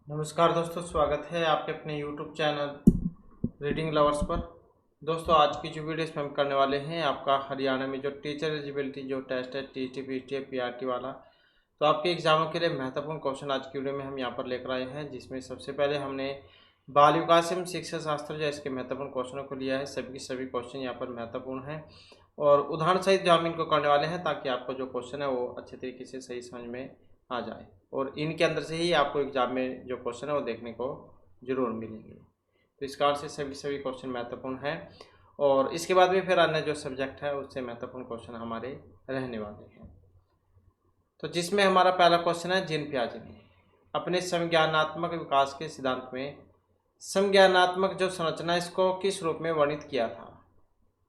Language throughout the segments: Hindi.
नमस्कार दोस्तों, स्वागत है आपके अपने YouTube चैनल रीडिंग लवर्स पर। दोस्तों, आज की जो वीडियो इसमें हम करने वाले हैं आपका हरियाणा में जो टीचर एलिजिबिलिटी जो टेस्ट है टीटी पीटी पीआरटी वाला, तो आपके एग्जामों के लिए महत्वपूर्ण क्वेश्चन आज की वीडियो में हम यहाँ पर लेकर आए हैं। जिसमें सबसे पहले हमने बाल विकास एवं शिक्षा शास्त्र जो इसके महत्वपूर्ण क्वेश्चनों को लिया है। सभी के सभी क्वेश्चन यहाँ पर महत्वपूर्ण हैं और उदाहरण सहित जो हम इनको करने वाले हैं, ताकि आपको जो क्वेश्चन है वो अच्छे तरीके से सही समझ में आ जाए और इनके अंदर से ही आपको एग्जाम में जो क्वेश्चन है वो देखने को जरूर मिलेंगे। तो इस कारण से सभी सभी क्वेश्चन महत्वपूर्ण हैं और इसके बाद भी फिर अन्य जो सब्जेक्ट है उससे महत्वपूर्ण क्वेश्चन हमारे रहने वाले हैं। तो जिसमें हमारा पहला क्वेश्चन है, जिन पियाजे ने अपने संज्ञानात्मक विकास के सिद्धांत में संज्ञानात्मक जो संरचना इसको किस रूप में वर्णित किया था।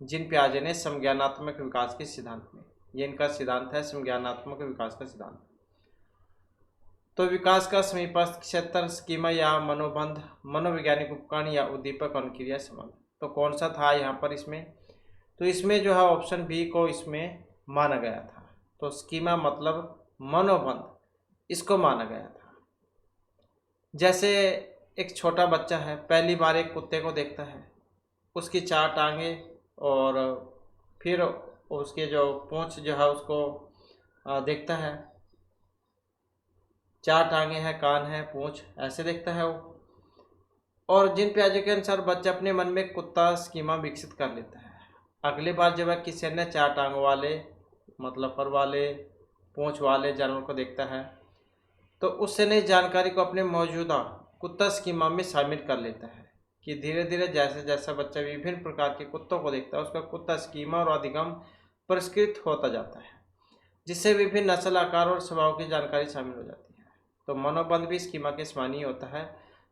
जिन पियाजे ने संज्ञानात्मक विकास के सिद्धांत में, ये इनका सिद्धांत है संज्ञानात्मक विकास का सिद्धांत। तो विकास का समीपस्थ क्षेत्र, स्कीमा या मनोबंध, मनोवैज्ञानिक उपकरण या उद्दीपक अनुक्रिया संबंध। तो कौन सा था यहाँ पर इसमें? तो इसमें जो है ऑप्शन बी को इसमें माना गया था। तो स्कीमा मतलब मनोबंध, इसको माना गया था। जैसे एक छोटा बच्चा है, पहली बार एक कुत्ते को देखता है, उसकी चार टांगे और फिर उसके जो पूंछ जो है उसको देखता है, चार टांगे हैं, कान है, पूंछ, ऐसे देखता है वो। और जिन पियाजे के अनुसार बच्चा अपने मन में कुत्ता स्कीमा विकसित कर लेता है। अगली बार जब वह किसी अन्य चार टांगों वाले मतलब फर वाले पूंछ वाले जानवर को देखता है, तो उससे नई जानकारी को अपने मौजूदा कुत्ता स्कीमा में शामिल कर लेता है। कि धीरे धीरे जैसे जैसा बच्चा विभिन्न प्रकार के कुत्तों को देखता है, उसका कुत्ता स्कीमा और अधिगम परिष्कृत होता जाता है, जिससे विभिन्न नस्ल, आकार और स्वभाव की जानकारी शामिल हो जाती है। तो मनोबंध भी स्कीमा के समान ही होता है,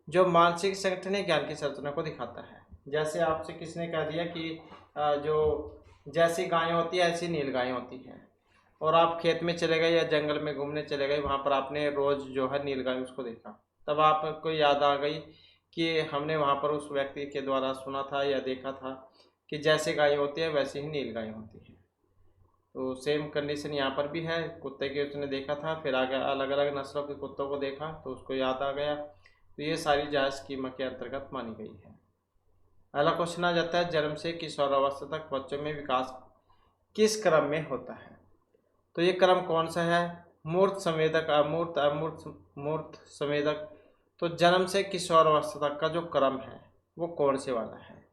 जो मानसिक संगठन ज्ञान की संरचना को दिखाता है। जैसे आपसे किसने कह दिया कि जो जैसी गायें होती है ऐसी नील गायें होती हैं, और आप खेत में चले गए या जंगल में घूमने चले गए, वहाँ पर आपने रोज जो है नील गाय उसको देखा, तब आपको याद आ गई कि हमने वहाँ पर उस व्यक्ति के द्वारा सुना था या देखा था कि जैसे गाय होती है वैसे ही नील गाय होती है। तो सेम कंडीशन यहाँ पर भी है। कुत्ते के उसने देखा था, फिर आगे अलग अलग नस्लों के कुत्तों को देखा तो उसको याद आ गया। तो ये सारी जायज़ स्कीमा के अंतर्गत मानी गई है। अगला क्वेश्चन आ जाता है, जन्म से किशोरावस्था तक बच्चों में विकास किस क्रम में होता है। तो ये क्रम कौन सा है? मूर्त संवेदक, अमूर्त, अमूर्त, मूर्त संवेदक। तो जन्म से किशोरावस्था तक का जो क्रम है वो कौन से वाला है?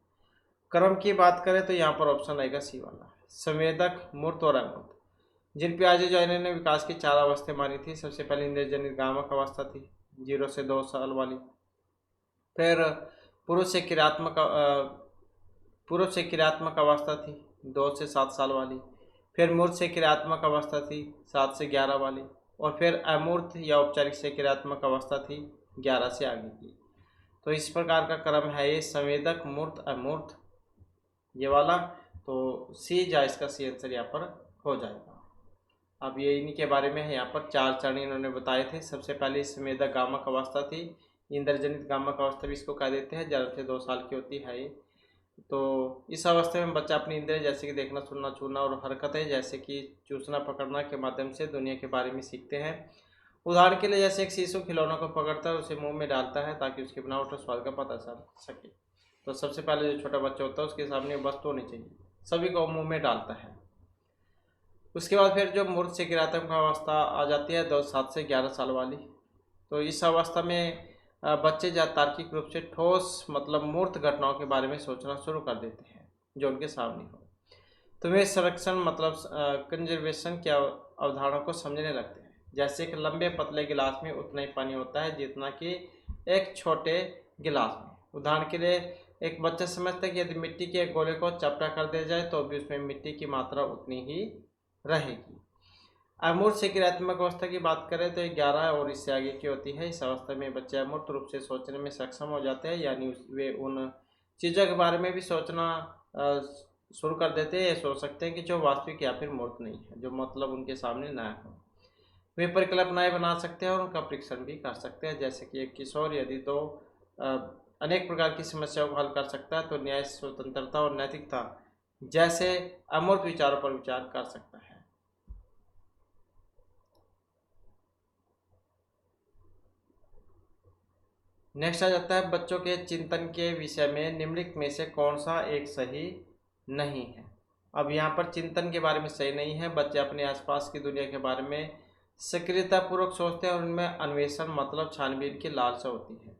क्रम की बात करें तो यहाँ पर ऑप्शन आएगा सी वाला, संवेदक, मूर्त और अमूर्त। जिन पियाजे जो इन्होंने विकास की चार अवस्था मानी थी, सबसे पहले इंद्रिय जनित गामक अवस्था थी 0 से 2 साल वाली। फिर पूर्व से क्रियात्मक अवस्था थी 2 से 7 साल वाली। फिर मूर्त से क्रियात्मक अवस्था थी 7 से 11 वाली। और फिर अमूर्त या औपचारिक से क्रियात्मक अवस्था थी 11 से आगे की। तो इस प्रकार का क्रम है ये, संवेदक, मूर्त, अमूर्त, ये वाला। तो सी जा इसका सी आंसर यहाँ पर हो जाएगा। अब ये इन्हीं के बारे में है, यहाँ पर चार चरण इन्होंने बताए थे। सबसे पहले संवेदक गामक अवस्था थी, इंद्रजनित गामक अवस्था भी इसको कह देते हैं, जन्म से 2 साल की होती है ये। तो इस अवस्था में बच्चा अपनी इंद्रिय जैसे कि देखना, सुनना, छूना और हरकतें जैसे कि चूसना, पकड़ना के माध्यम से दुनिया के बारे में सीखते हैं। उदाहरण के लिए जैसे एक शिशु खिलौनों को पकड़ता है, उसे मुंह में डालता है ताकि उसकी बनावट और स्वाद का पता चल सके। तो सबसे पहले जो छोटा बच्चा होता है उसके सामने वस्तु होनी चाहिए, सभी को मुंह में डालता है। उसके बाद फिर जो मूर्त से क्रियात्मक अवस्था आ जाती है 7 से 11 साल वाली। तो इस अवस्था में बच्चे तार्किक रूप से ठोस मतलब मूर्त घटनाओं के बारे में सोचना शुरू कर देते हैं जो उनके सामने हो। तो वे संरक्षण मतलब कंजर्वेशन की अवधारणा को समझने लगते हैं। जैसे एक लंबे पतले गिलास में उतना ही पानी होता है जितना कि एक छोटे गिलास में। उदाहरण के लिए एक बच्चा समझता है कि यदि मिट्टी के एक गोले को चपटा कर दिया जाए तो भी उसमें मिट्टी की मात्रा उतनी ही रहेगी। अमूर्त से क्रियात्मक अवस्था की बात करें तो 11 और इससे आगे की होती है। इस अवस्था में बच्चे अमूर्त रूप से सोचने में सक्षम हो जाते हैं, यानी वे उन चीज़ों के बारे में भी सोचना शुरू कर देते हैं, सोच सकते हैं कि जो वास्तविक या फिर मूर्त नहीं है, जो मतलब उनके सामने ना हो। वे परिकल्पनाएं बना सकते हैं और उनका परीक्षण भी कर सकते हैं। जैसे कि एक किशोर यदि तो अनेक प्रकार की समस्याओं को हल कर सकता है, तो न्याय, स्वतंत्रता और नैतिकता जैसे अमूर्त विचारों पर विचार कर सकता है। नेक्स्ट आ जाता है बच्चों के चिंतन के विषय में निम्नलिखित में से कौन सा एक सही नहीं है। अब यहाँ पर चिंतन के बारे में सही नहीं है। बच्चे अपने आसपास की दुनिया के बारे में सक्रियतापूर्वक सोचते हैं और उनमें अन्वेषण मतलब छानबीन की लालसा होती है।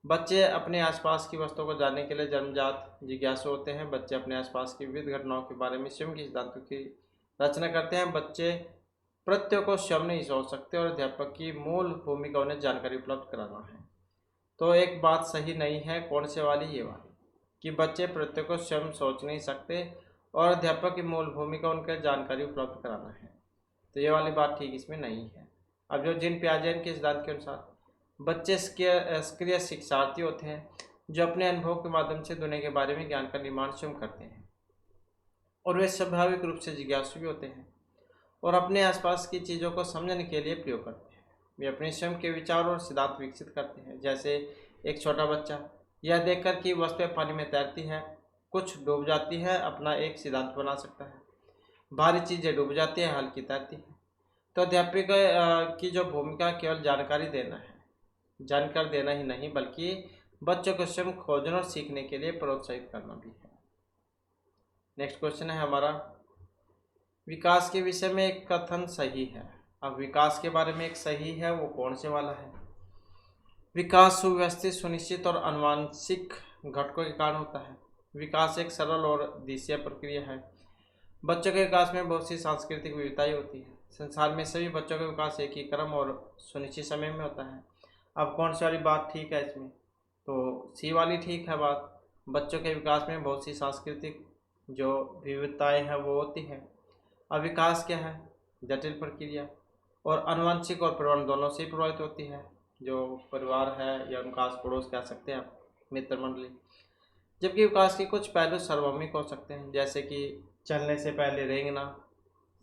बच्चे अपने आसपास की वस्तुओं को जानने के लिए जन्मजात जिज्ञासु होते हैं। बच्चे अपने आसपास की विविध घटनाओं के बारे में स्वयं के सिद्धांतों की रचना करते हैं। बच्चे प्रत्ययों को स्वयं नहीं सोच सकते और अध्यापक की मूल भूमिका उन्हें जानकारी उपलब्ध कराना है। तो एक बात सही नहीं है, कौन से वाली? ये वाली, कि बच्चे प्रत्ययों को स्वयं सोच नहीं सकते और अध्यापक की मूल भूमिका उनके जानकारी उपलब्ध कराना है। तो ये वाली बात ठीक इसमें नहीं है। अब जो जीन पियाजे के सिद्धांत के अनुसार बच्चे सक्रिय शिक्षार्थी होते हैं जो अपने अनुभव के माध्यम से दुनिया के बारे में ज्ञान का निर्माण स्वयं करते हैं और वे स्वाभाविक रूप से जिज्ञासु भी होते हैं और अपने आसपास की चीज़ों को समझने के लिए प्रयोग करते हैं। वे अपने स्वयं के विचार और सिद्धांत विकसित करते हैं। जैसे एक छोटा बच्चा यह देखकर कि वस्तुएं पानी में तैरती है, कुछ डूब जाती है, अपना एक सिद्धांत बना सकता है। भारी चीज़ें डूब जाती है, हल्की तैरती है। तो अध्यापक की जो भूमिका केवल जानकारी देना है, जानकर देना ही नहीं बल्कि बच्चों को स्वयं खोजने और सीखने के लिए प्रोत्साहित करना भी है। नेक्स्ट क्वेश्चन है हमारा, विकास के विषय में एक कथन सही है। अब विकास के बारे में एक सही है, वो कौन से वाला है? विकास सुव्यवस्थित, सुनिश्चित और आनुवंशिक घटकों के कारण होता है। विकास एक सरल और दिशा प्रक्रिया है। बच्चों के विकास में बहुत सी सांस्कृतिक विविधताएं होती है। संसार में सभी बच्चों का विकास एक ही क्रम और सुनिश्चित समय में होता है। अब कौन सी वाली बात ठीक है इसमें? तो सी वाली ठीक है बात। बच्चों के विकास में बहुत सी सांस्कृतिक जो विविधताएं हैं वो होती है। अब विकास क्या है? जटिल प्रक्रिया और आनुवंशिक और परिवार दोनों से प्रभावित होती है। जो परिवार है या उनका आस पड़ोस कह सकते हैं आप, मित्र मंडली। जबकि विकास के कुछ पहलू सार्वभौमिक हो सकते हैं, जैसे कि चलने से पहले रेंगना।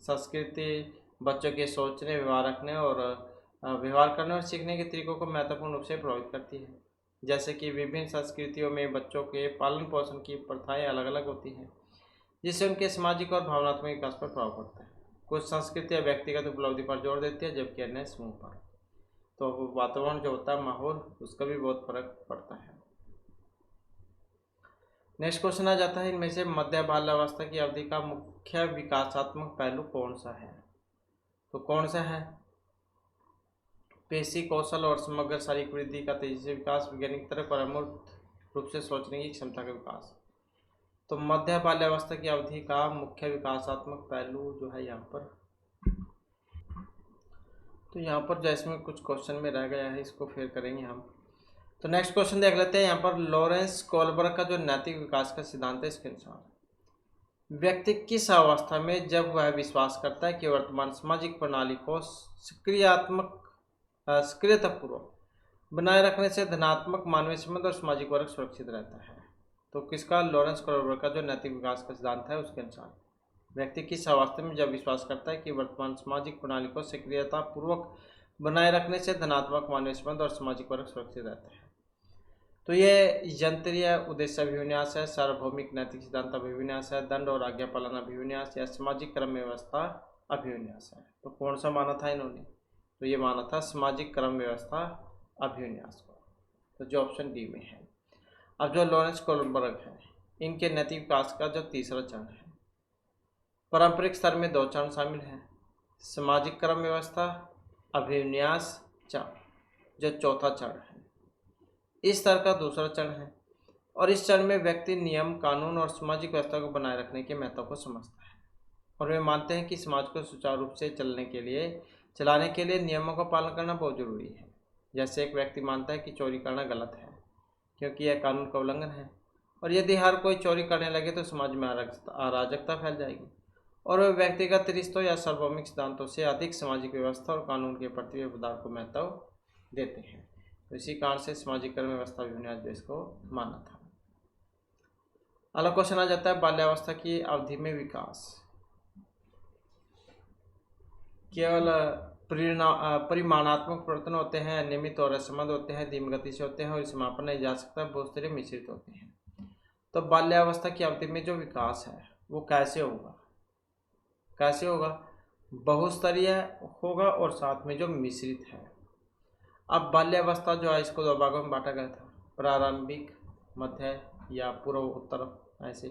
संस्कृति बच्चों के सोचने, व्यवहार रखने और व्यवहार करने और सीखने के तरीकों को महत्वपूर्ण रूप से प्रभावित करती है। जैसे कि विभिन्न संस्कृतियों में बच्चों के पालन पोषण की प्रथाएं अलग अलग होती हैं, जिससे उनके सामाजिक और भावनात्मक विकास पर प्रभाव पड़ता है। कुछ संस्कृतियाँ व्यक्तिगत उपलब्धि पर जोर देती है जबकि अन्य समूह पर। तो वातावरण जो होता है, माहौल, उसका भी बहुत फर्क पड़ता है। नेक्स्ट क्वेश्चन आ जाता है, इनमें से मध्य बाल्यावस्था की अवधि का मुख्य विकासात्मक पहलू कौन सा है? तो कौन सा है? पेशी कौशल और समग्र शारीरिक वृद्धि का तेजी से विकास, वैज्ञानिक तर्क और अमूर्त रूप से सोचने की क्षमता का विकास। तो मध्य बाल्यावस्था की अवधि का मुख्य विकासात्मक पहलू जो है यहाँ पर, तो यहाँ पर जैसे में कुछ क्वेश्चन में रह गया है, इसको फिर करेंगे हम। तो नेक्स्ट क्वेश्चन देख लेते हैं यहाँ पर। लॉरेंस कोलबर्ग का जो नैतिक विकास का सिद्धांत है, इसके अनुसार व्यक्ति किस अवस्था में जब वह विश्वास करता है कि वर्तमान सामाजिक प्रणाली को सक्रियतापूर्वक बनाए रखने से धनात्मक मानवीय संबंध और सामाजिक वर्ग सुरक्षित रहता है। तो किसका? लॉरेंस कोलबर्ग का जो नैतिक विकास का सिद्धांत है उसके अनुसार व्यक्ति किस अवस्था में जब विश्वास करता है कि वर्तमान सामाजिक प्रणाली को सक्रियतापूर्वक बनाए रखने से धनात्मक मानवीय संबंध और सामाजिक वर्ग सुरक्षित रहता है। तो ये यंत्रीय उद्देश्य अभिविन्यास है, सार्वभौमिक नैतिक सिद्धांत अभिविन्यास है, दंड और आज्ञा पालन अभिविन्यास या सामाजिक क्रम व्यवस्था अभिविन्यास है। तो कौन सा माना था इन्होंने? तो ये माना था सामाजिक क्रम व्यवस्था अभिविन्यास को। तो जो ऑप्शन डी में है। अब जो लॉरेंस कोलबर्ग है, इनके नैतिक विकास का जो तीसरा चरण है, पारंपरिक स्तर में 2 चरण शामिल हैं, सामाजिक क्रम व्यवस्था अभिविन्यास चरण, जो चौथा चरण है। इस तरह का दूसरा चरण है और इस चरण में व्यक्ति नियम, कानून और सामाजिक व्यवस्था को बनाए रखने के महत्व को समझता है और वे मानते हैं कि समाज को सुचारू रूप से चलाने के लिए नियमों का पालन करना बहुत जरूरी है। जैसे एक व्यक्ति मानता है कि चोरी करना गलत है क्योंकि यह कानून का उल्लंघन है और यदि हर कोई चोरी करने लगे तो समाज में अराजकता फैल जाएगी और वे व्यक्तिगत रिश्तों या सार्वभौमिक सिद्धांतों से अधिक सामाजिक व्यवस्था और कानून के प्रति व्यवहार को महत्व देते हैं। तो इसी कारण से सामाजिक क्रम व्यवस्था अभिविन्यास देश को माना था। अगला क्वेश्चन आ जाता है, बाल्यावस्था की अवधि में विकास केवल परिमाणात्मक परिवर्तन होते हैं, नियमित और असंबद्ध होते हैं, धीमी गति से होते हैं और इसे मापा नहीं जा सकता, बहुत सारे मिश्रित होते हैं। तो बाल्यावस्था की अवधि में जो विकास है वो कैसे होगा? बहुस्तरीय होगा और साथ में जो मिश्रित है। अब बाल्यावस्था जो है इसको दो भागों में बांटा गया था, प्रारंभिक, मध्य या पूर्व उत्तर ऐसे।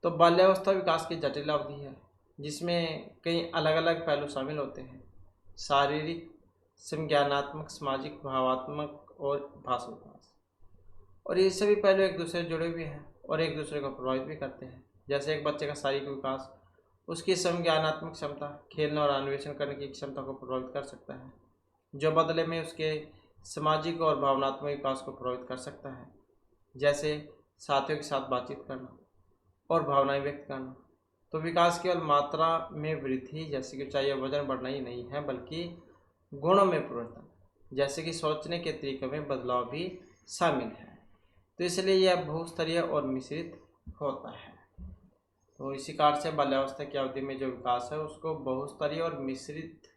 तो बाल्यावस्था विकास की जटिल अवधि है जिसमें कई अलग अलग पहलू शामिल होते हैं, शारीरिक, संज्ञानात्मक, सामाजिक, भावात्मक और भाषा विकास। और ये सभी पहलू एक दूसरे से जुड़े हुए हैं और एक दूसरे को प्रभावित भी करते हैं। जैसे एक बच्चे का शारीरिक विकास उसकी संज्ञानात्मक क्षमता, खेलने और अन्वेषण करने की क्षमता को प्रभावित कर सकता है, जो बदले में उसके सामाजिक और भावनात्मक विकास को प्रभावित कर सकता है, जैसे साथियों के साथ बातचीत करना और भावनाएं व्यक्त करना। तो विकास केवल मात्रा में वृद्धि जैसे कि ऊंचाई या वजन बढ़ना ही नहीं है, बल्कि गुणों में परिवर्तन जैसे कि सोचने के तरीके में बदलाव भी शामिल है। तो इसलिए यह बहुस्तरीय और मिश्रित होता है। तो इसी कारण से बाल्यावस्था की अवधि में जो विकास है उसको बहुस्तरीय और मिश्रित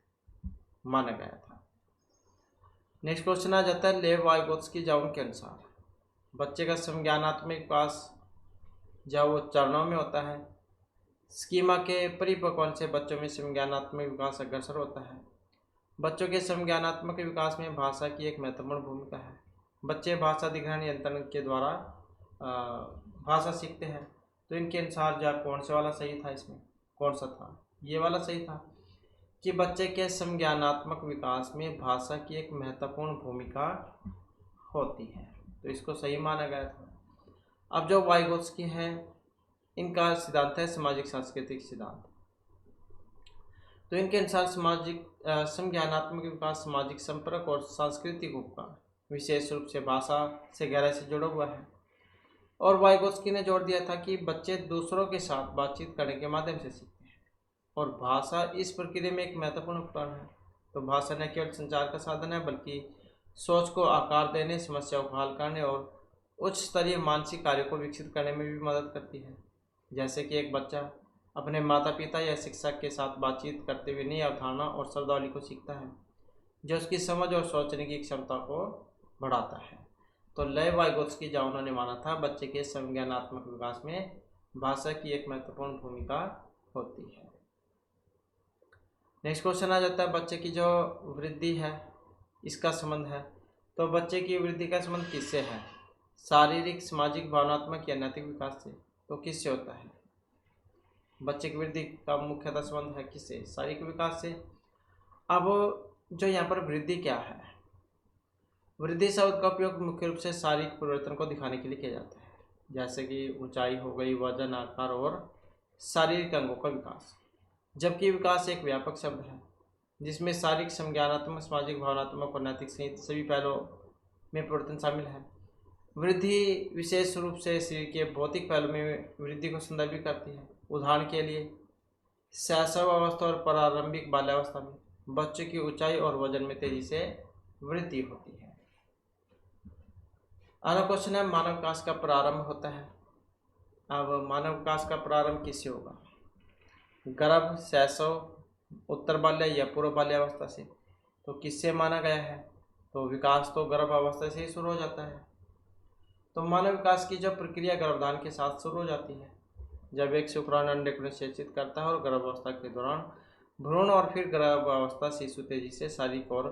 माना गया था। नेक्स्ट क्वेश्चन आ जाता है लेव वाइगोत्स्की जाउन के अनुसार बच्चे का संज्ञानात्मक विकास जब वो चरणों में होता है। स्कीमा के परिपक्वन से बच्चों में संज्ञानात्मक विकास अग्रसर होता है। बच्चों के संज्ञानात्मक विकास में भाषा की एक महत्वपूर्ण भूमिका है। बच्चे भाषा अधिग्रहण यंत्रण के द्वारा भाषा सीखते हैं। तो इनके अनुसार जो कौन सा वाला सही था, इसमें कौन सा था, ये वाला सही था कि बच्चे के संज्ञानात्मक विकास में भाषा की एक महत्वपूर्ण भूमिका होती है। तो इसको सही माना गया था। अब जो वाइगोत्स्की है इनका सिद्धांत है सामाजिक सांस्कृतिक सिद्धांत। तो इनके अनुसार सामाजिक संज्ञानात्मक विकास सामाजिक संपर्क और सांस्कृतिक उपकार विशेष रूप से भाषा से गहराई से जुड़ा हुआ है। और वाइगोत्स्की ने जोर दिया था कि बच्चे दूसरों के साथ बातचीत करने के माध्यम से सीखते हैं और भाषा इस प्रक्रिया में एक महत्वपूर्ण उपकरण है। तो भाषा न केवल संचार का साधन है बल्कि सोच को आकार देने, समस्याओं को हल करने और उच्च स्तरीय मानसिक कार्यों को विकसित करने में भी मदद करती है। जैसे कि एक बच्चा अपने माता पिता या शिक्षक के साथ बातचीत करते हुए नई अवधारणा और शब्दावली को सीखता है, जो उसकी समझ और सोचने की क्षमता को बढ़ाता है। तो लेव वाइगोत्स्की जहाँ उन्होंने माना था बच्चे के संज्ञानात्मक विकास में भाषा की एक महत्वपूर्ण भूमिका होती है। नेक्स्ट क्वेश्चन आ जाता है बच्चे की जो वृद्धि है इसका संबंध है। तो बच्चे की वृद्धि का संबंध किससे है, शारीरिक, सामाजिक, भावनात्मक या नैतिक विकास से। तो किससे होता है, बच्चे की वृद्धि का मुख्यतः संबंध है किससे, शारीरिक विकास से। अब जो यहाँ पर वृद्धि क्या है, वृद्धि शब्द का उपयोग मुख्य रूप से शारीरिक परिवर्तन को दिखाने के लिए किया जाता है, जैसे कि ऊंचाई हो गई, वजन, आकार और शारीरिक अंगों का विकास। जबकि विकास एक व्यापक शब्द है जिसमें शारीरिक, संज्ञानात्मक, सामाजिक, भावनात्मक और नैतिक सहित सभी पहलुओं में परिवर्तन शामिल है। वृद्धि विशेष रूप से शरीर के भौतिक पहलू में वृद्धि को संदर्भित करती है। उदाहरण के लिए शैशव अवस्था और प्रारंभिक बाल्यावस्था में बच्चे की ऊंचाई और वजन में तेजी से वृद्धि होती है। अगला क्वेश्चन है मानव विकास का प्रारंभ होता है। अब मानव विकास का प्रारंभ किससे होगा, गर्भ, शैशव, उत्तर बाल्य या पूर्व बाल्यावस्था से। तो किससे माना गया है, तो विकास तो गर्भ अवस्था से ही शुरू हो जाता है। तो मानव विकास की जो प्रक्रिया गर्भधारण के साथ शुरू हो जाती है, जब एक शुक्राणु अंडे को निषेचित करता है और गर्भावस्था के दौरान भ्रूण और फिर गर्भावस्था शिशु तेजी से शारीरिक और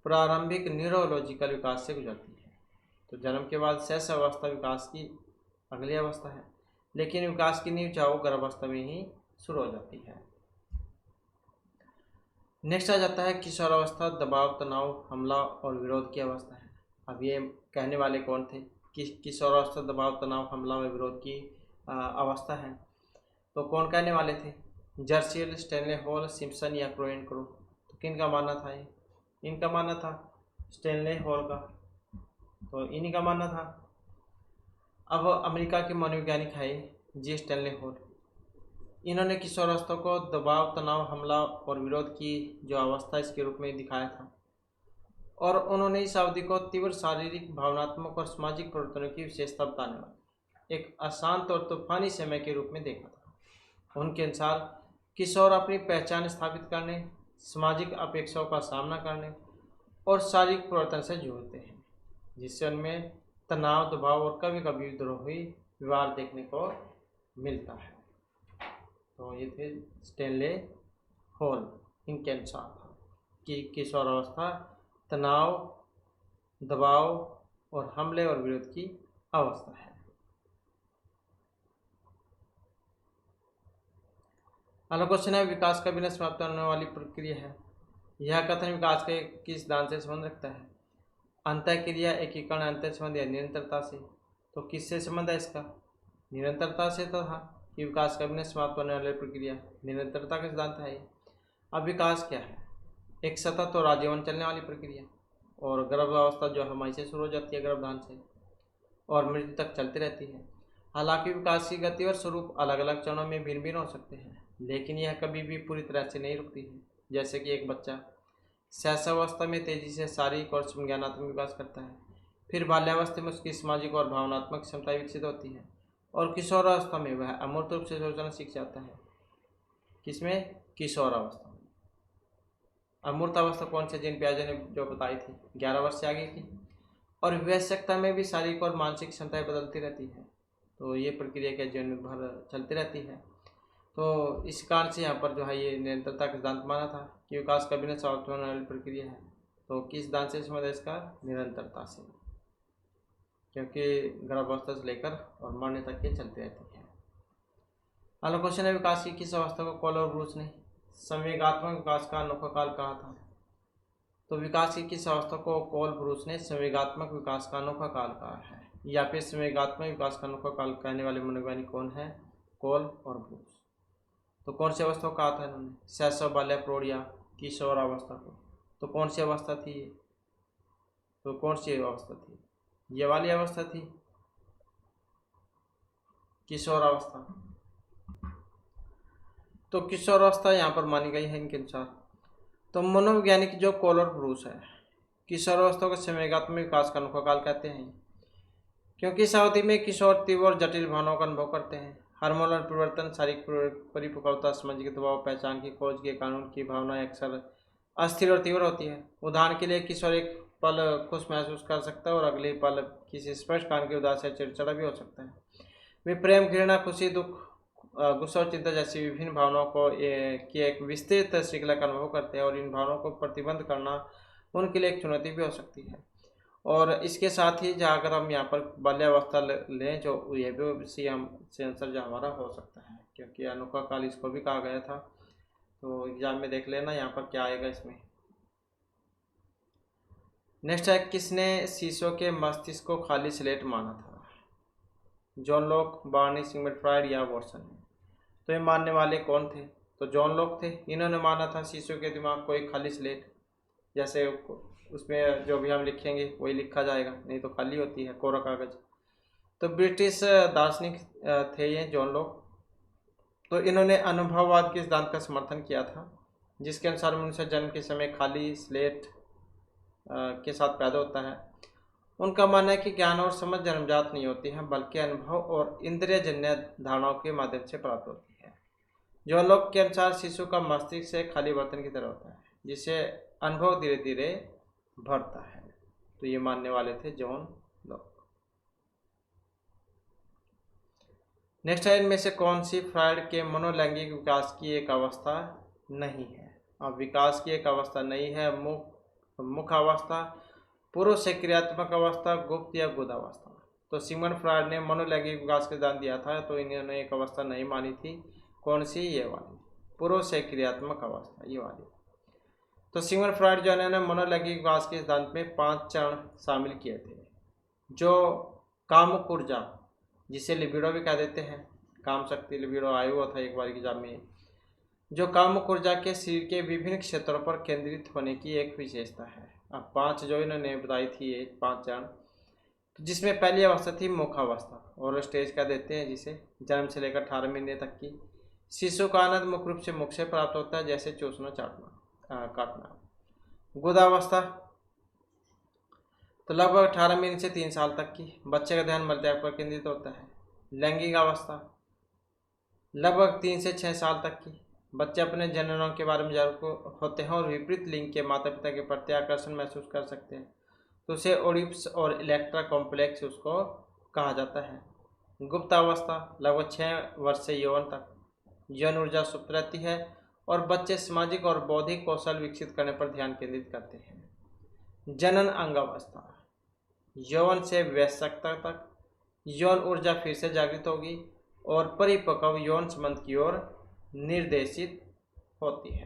प्रारंभिक न्यूरोलॉजिकल विकास से गुजरती है। तो जन्म के बाद शैशव अवस्था विकास की अगली अवस्था है, लेकिन विकास की नींव चाहो गर्भावस्था में ही शुरू हो जाती है। नेक्स्ट आ जाता है किशोरावस्था, दबाव, तनाव, हमला और विरोध की अवस्था है। अब ये कहने वाले कौन थे, किशोरावस्था, दबाव, तनाव, हमला व विरोध की अवस्था है। तो कौन कहने वाले थे, जर्सील, स्टेनले हॉल, सिम्पसन या क्रोएन क्रो। तो किन का मानना था ये, इनका मानना था स्टेनले हॉल का, तो इन्हीं का मानना था। अब अमेरिका के मनोवैज्ञानिक है जी स्टेनले हॉल, इन्होंने किशोरावस्था को दबाव, तनाव, हमला और विरोध की जो अवस्था इसके रूप में दिखाया था और उन्होंने इस अवधि को तीव्र शारीरिक, भावनात्मक और सामाजिक परिवर्तनों की विशेषता बताने वाले एक अशांत और तूफानी समय के रूप में देखा था। उनके अनुसार किशोर अपनी पहचान स्थापित करने, सामाजिक अपेक्षाओं का सामना करने और शारीरिक परिवर्तन से जूझते हैं, जिससे उनमें तनाव, दबाव और कभी कभी विद्रोही व्यवहार देखने को मिलता है। तो ये थे स्टेनले हॉल, इनके अनुसार था कि किशोरावस्था तनाव, दबाव और हमले और विरोध की अवस्था है। अगला क्वेश्चन है, विकास का बिना समाप्त होने वाली प्रक्रिया है। यह कथन विकास के किस सिद्धांत से संबंध रखता है? अंतःक्रिया, एकीकरण, अंतर संबंध या निरंतरता से? तो किससे संबंध है इसका? निरंतरता से तो था कि विकास का बिना समाप्त होने वाली प्रक्रिया निरंतरता का सिद्धांत है। अब विकास क्या है? एक सतत और आजीवन चलने वाली प्रक्रिया, और गर्भावस्था जो हमारी से शुरू हो जाती है गर्भधान से और मृत्यु तक चलती रहती है। हालांकि विकास की गति और स्वरूप अलग अलग चरणों में भिन्न भिन्न हो सकते हैं, लेकिन यह कभी भी पूरी तरह से नहीं रुकती है। जैसे कि एक बच्चा शैशवावस्था में तेजी से शारीरिक और संज्ञानात्मक विकास करता है, फिर बाल्यावस्था में उसकी सामाजिक और भावनात्मक क्षमताएं विकसित होती है, और किशोरावस्था में वह अमूर्त रूप से सोचना सीख जाता है। किसमें? किशोरावस्था में। अमूर्त अवस्था कौन से? जिन प्याजे ने जो बताई थी 11 वर्ष से आगे की। और वयस्कता में भी शारीरिक और मानसिक क्षमताएं बदलती रहती है, तो ये प्रक्रिया के जीवन भर चलती रहती है। तो इस कारण से यहाँ पर जो है ये निरंतरता का सिद्धांत माना था कि विकास का बिना समाप्त होने वाली प्रक्रिया है। तो किस सिद्धांत से संबंध है इसका? निरंतरता से, क्योंकि गर्भावस्था से लेकर और मरने तक ये चलती रहती है। अगला क्वेश्चन है, विकास की किस अवस्था को कॉल और ब्रूस ने संवेगात्मक विकास का अनोखा काल कहा था? तो विकास की किस अवस्था को कॉल ब्रूस ने संवेगात्मक विकास का अनोखा काल कहा है, या फिर संवेगात्मक विकास का अनोखा काल कहने वाले मनोवैज्ञानिक कौन है? कॉल और ब्रूस। तो कौन सी अवस्था को कहा था इन्होंने? शैशव, बाल्य, प्रौढ़ या किशोर अवस्था को? तो कौन सी अवस्था थी ये? तो कौन सी अवस्था थी? ये वाली अवस्था थी, किशोर अवस्था। तो किशोर अवस्था यहाँ पर मानी गई है इनके अनुसार। तो मनोवैज्ञानिक जो कॉल और ब्रूस है, किशोर अवस्था को संवेगात्मक विकास का अनोखा काल कहते हैं, क्योंकि इस अवधि में किशोर तीव्र और जटिल भावनाओं का अनुभव करते हैं। हार्मोनल परिवर्तन, शारीरिक परिपक्वता, सामाजिक दबाव, पहचान की खोज के कानून की भावनाएं अक्सर अस्थिर और तीव्र होती है। उदाहरण के लिए किशोर एक पल खुश महसूस कर सकता है और अगले पल किसी स्पष्ट कारण की उदास या चिड़चिड़ा भी हो सकता है। वे प्रेम, घृणा, खुशी, दुख, गुस्सा और चिंता जैसी विभिन्न भावनाओं को की एक विस्तृत श्रृंखला का अनुभव करते हैं, और इन भावनाओं को प्रतिबंध करना उनके लिए एक चुनौती भी हो सकती है। और इसके साथ ही जहाँ अगर हम यहाँ पर बाल्यावस्था लें, जो ये भी सीएम से आंसर जो हमारा हो सकता है, क्योंकि अनोखा काल इसको भी कहा गया था। तो एग्जाम में देख लेना यहाँ पर क्या आएगा इसमें। नेक्स्ट है, किसने शीशों के मस्तिष्क को खाली स्लेट माना था? John Locke, Barney, Sigmund Freud या वॉटसन? तो ये मानने वाले कौन थे? तो जॉन लॉक थे। इन्होंने माना था शीशों के दिमाग को एक खाली स्लेट, जैसे उसमें जो भी हम लिखेंगे वही लिखा जाएगा, नहीं तो खाली होती है, कोरा कागज। तो ब्रिटिश दार्शनिक थे ये जॉन लॉक। तो इन्होंने अनुभववाद के सिद्धांत का समर्थन किया था, जिसके अनुसार मनुष्य जन्म के समय खाली स्लेट के साथ पैदा होता है। उनका मानना है कि ज्ञान और समझ जन्मजात नहीं होती है, बल्कि अनुभव और इंद्रियजन्य धारणाओं के माध्यम से प्राप्त होती है। जॉन लॉक के अनुसार शिशु का मस्तिष्क से खाली बर्तन की तरह होता है, जिसे अनुभव धीरे धीरे भरता है। तो ये मानने वाले थे जॉन लॉक। नेक्स्ट है, इनमें से कौन सी फ्रायड के मनोलैंगिक विकास की एक अवस्था नहीं है? अब विकास की एक अवस्था नहीं है, मुख्य अवस्था, पूर्व से क्रियात्मक अवस्था, गुप्त या गुद अवस्था। तो सिगमंड फ्रायड ने मनोलैंगिक विकास का सिद्धांत दिया था, तो इन्होंने एक अवस्था नहीं मानी थी। कौन सी? ये वाली, पूर्व से क्रियात्मक अवस्था, ये वाली। तो सिगमंड फ्रायड जो है मनोलैंगिक विकास के सिद्धांत में 5 चरण शामिल किए थे, जो कामुक ऊर्जा, जिसे लिबिडो भी कह देते हैं, काम शक्ति लिबिडो आया हुआ था एक बार एग्जाम में, जो कामुक ऊर्जा के शरीर के विभिन्न क्षेत्रों पर केंद्रित होने की एक विशेषता है। अब 5 जो इन्होंने बताई थी, ये 5 चरण, तो जिसमें पहली अवस्था थी मुखावस्था, और स्टेज कह देते हैं जिसे, जन्म से लेकर 18 महीने तक की। शिशु का आनंद मुख्य रूप से मुख से प्राप्त होता है, जैसे चूसना, चाटना, काटना। गुदावस्था तो लगभग 18 महीने से 3 साल तक की, बच्चे का ध्यान मलत्याग पर केंद्रित होता है। लैंगिक अवस्था लगभग 3 से 6 साल तक की, बच्चे अपने जननों के बारे में जागरूक होते हैं और विपरीत लिंग के माता पिता के प्रति आकर्षण महसूस कर सकते हैं, तो उसे ओडिप्स और इलेक्ट्रा कॉम्प्लेक्स उसको कहा जाता है। गुप्त अवस्था लगभग 6 वर्ष से यौवन तक, यौन ऊर्जा सुप्त रहती है और बच्चे सामाजिक और बौद्धिक कौशल विकसित करने पर ध्यान केंद्रित करते हैं। जनन अंगावस्था, यौवन से वयस्कता तक यौन ऊर्जा फिर से जागृत होगी और परिपक्व यौन संबंध की ओर निर्देशित होती है।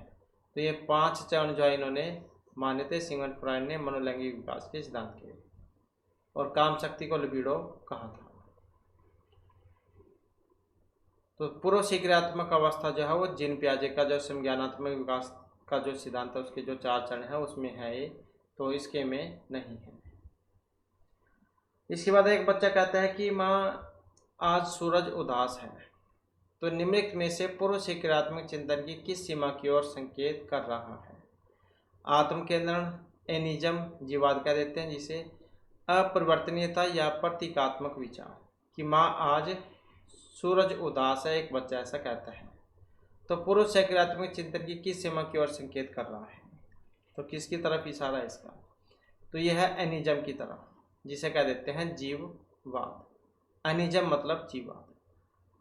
तो ये 5 चरण जो इन्होंने माने थे सिगमंड फ्रॉइड ने मनोलैंगिक विकास के सिद्धांत के, और काम शक्ति को लिबिडो कहा था। तो पूर्व शीघ्रात्मक अवस्था जो है वो जीन पियाजे का जो संज्ञानात्मक विकास का जो सिद्धांत है उसके जो 4 चरण है उसमें है ये, तो इसके में नहीं है। इसके बाद एक बच्चा कहता है कि माँ आज सूरज उदास है, तो निम्नलिखित में से पूर्व शीघ्रात्मक चिंतन की किस सीमा की ओर संकेत कर रहा है? आत्म केंद्रण, एनिज्म, जीवाद कह देते हैं जिसे, अपरिवर्तनीयता या प्रतीकात्मक विचार कि माँ आज सूरज उदास है, एक बच्चा ऐसा कहता है। तो पूर्व शीघ्रात्मक चिंतन की किस सीमा की ओर संकेत कर रहा है? तो किसकी तरफ इशारा है इसका? तो यह है एनिज्म की तरफ, जिसे कह देते हैं जीववाद। एनिज्म मतलब जीववाद।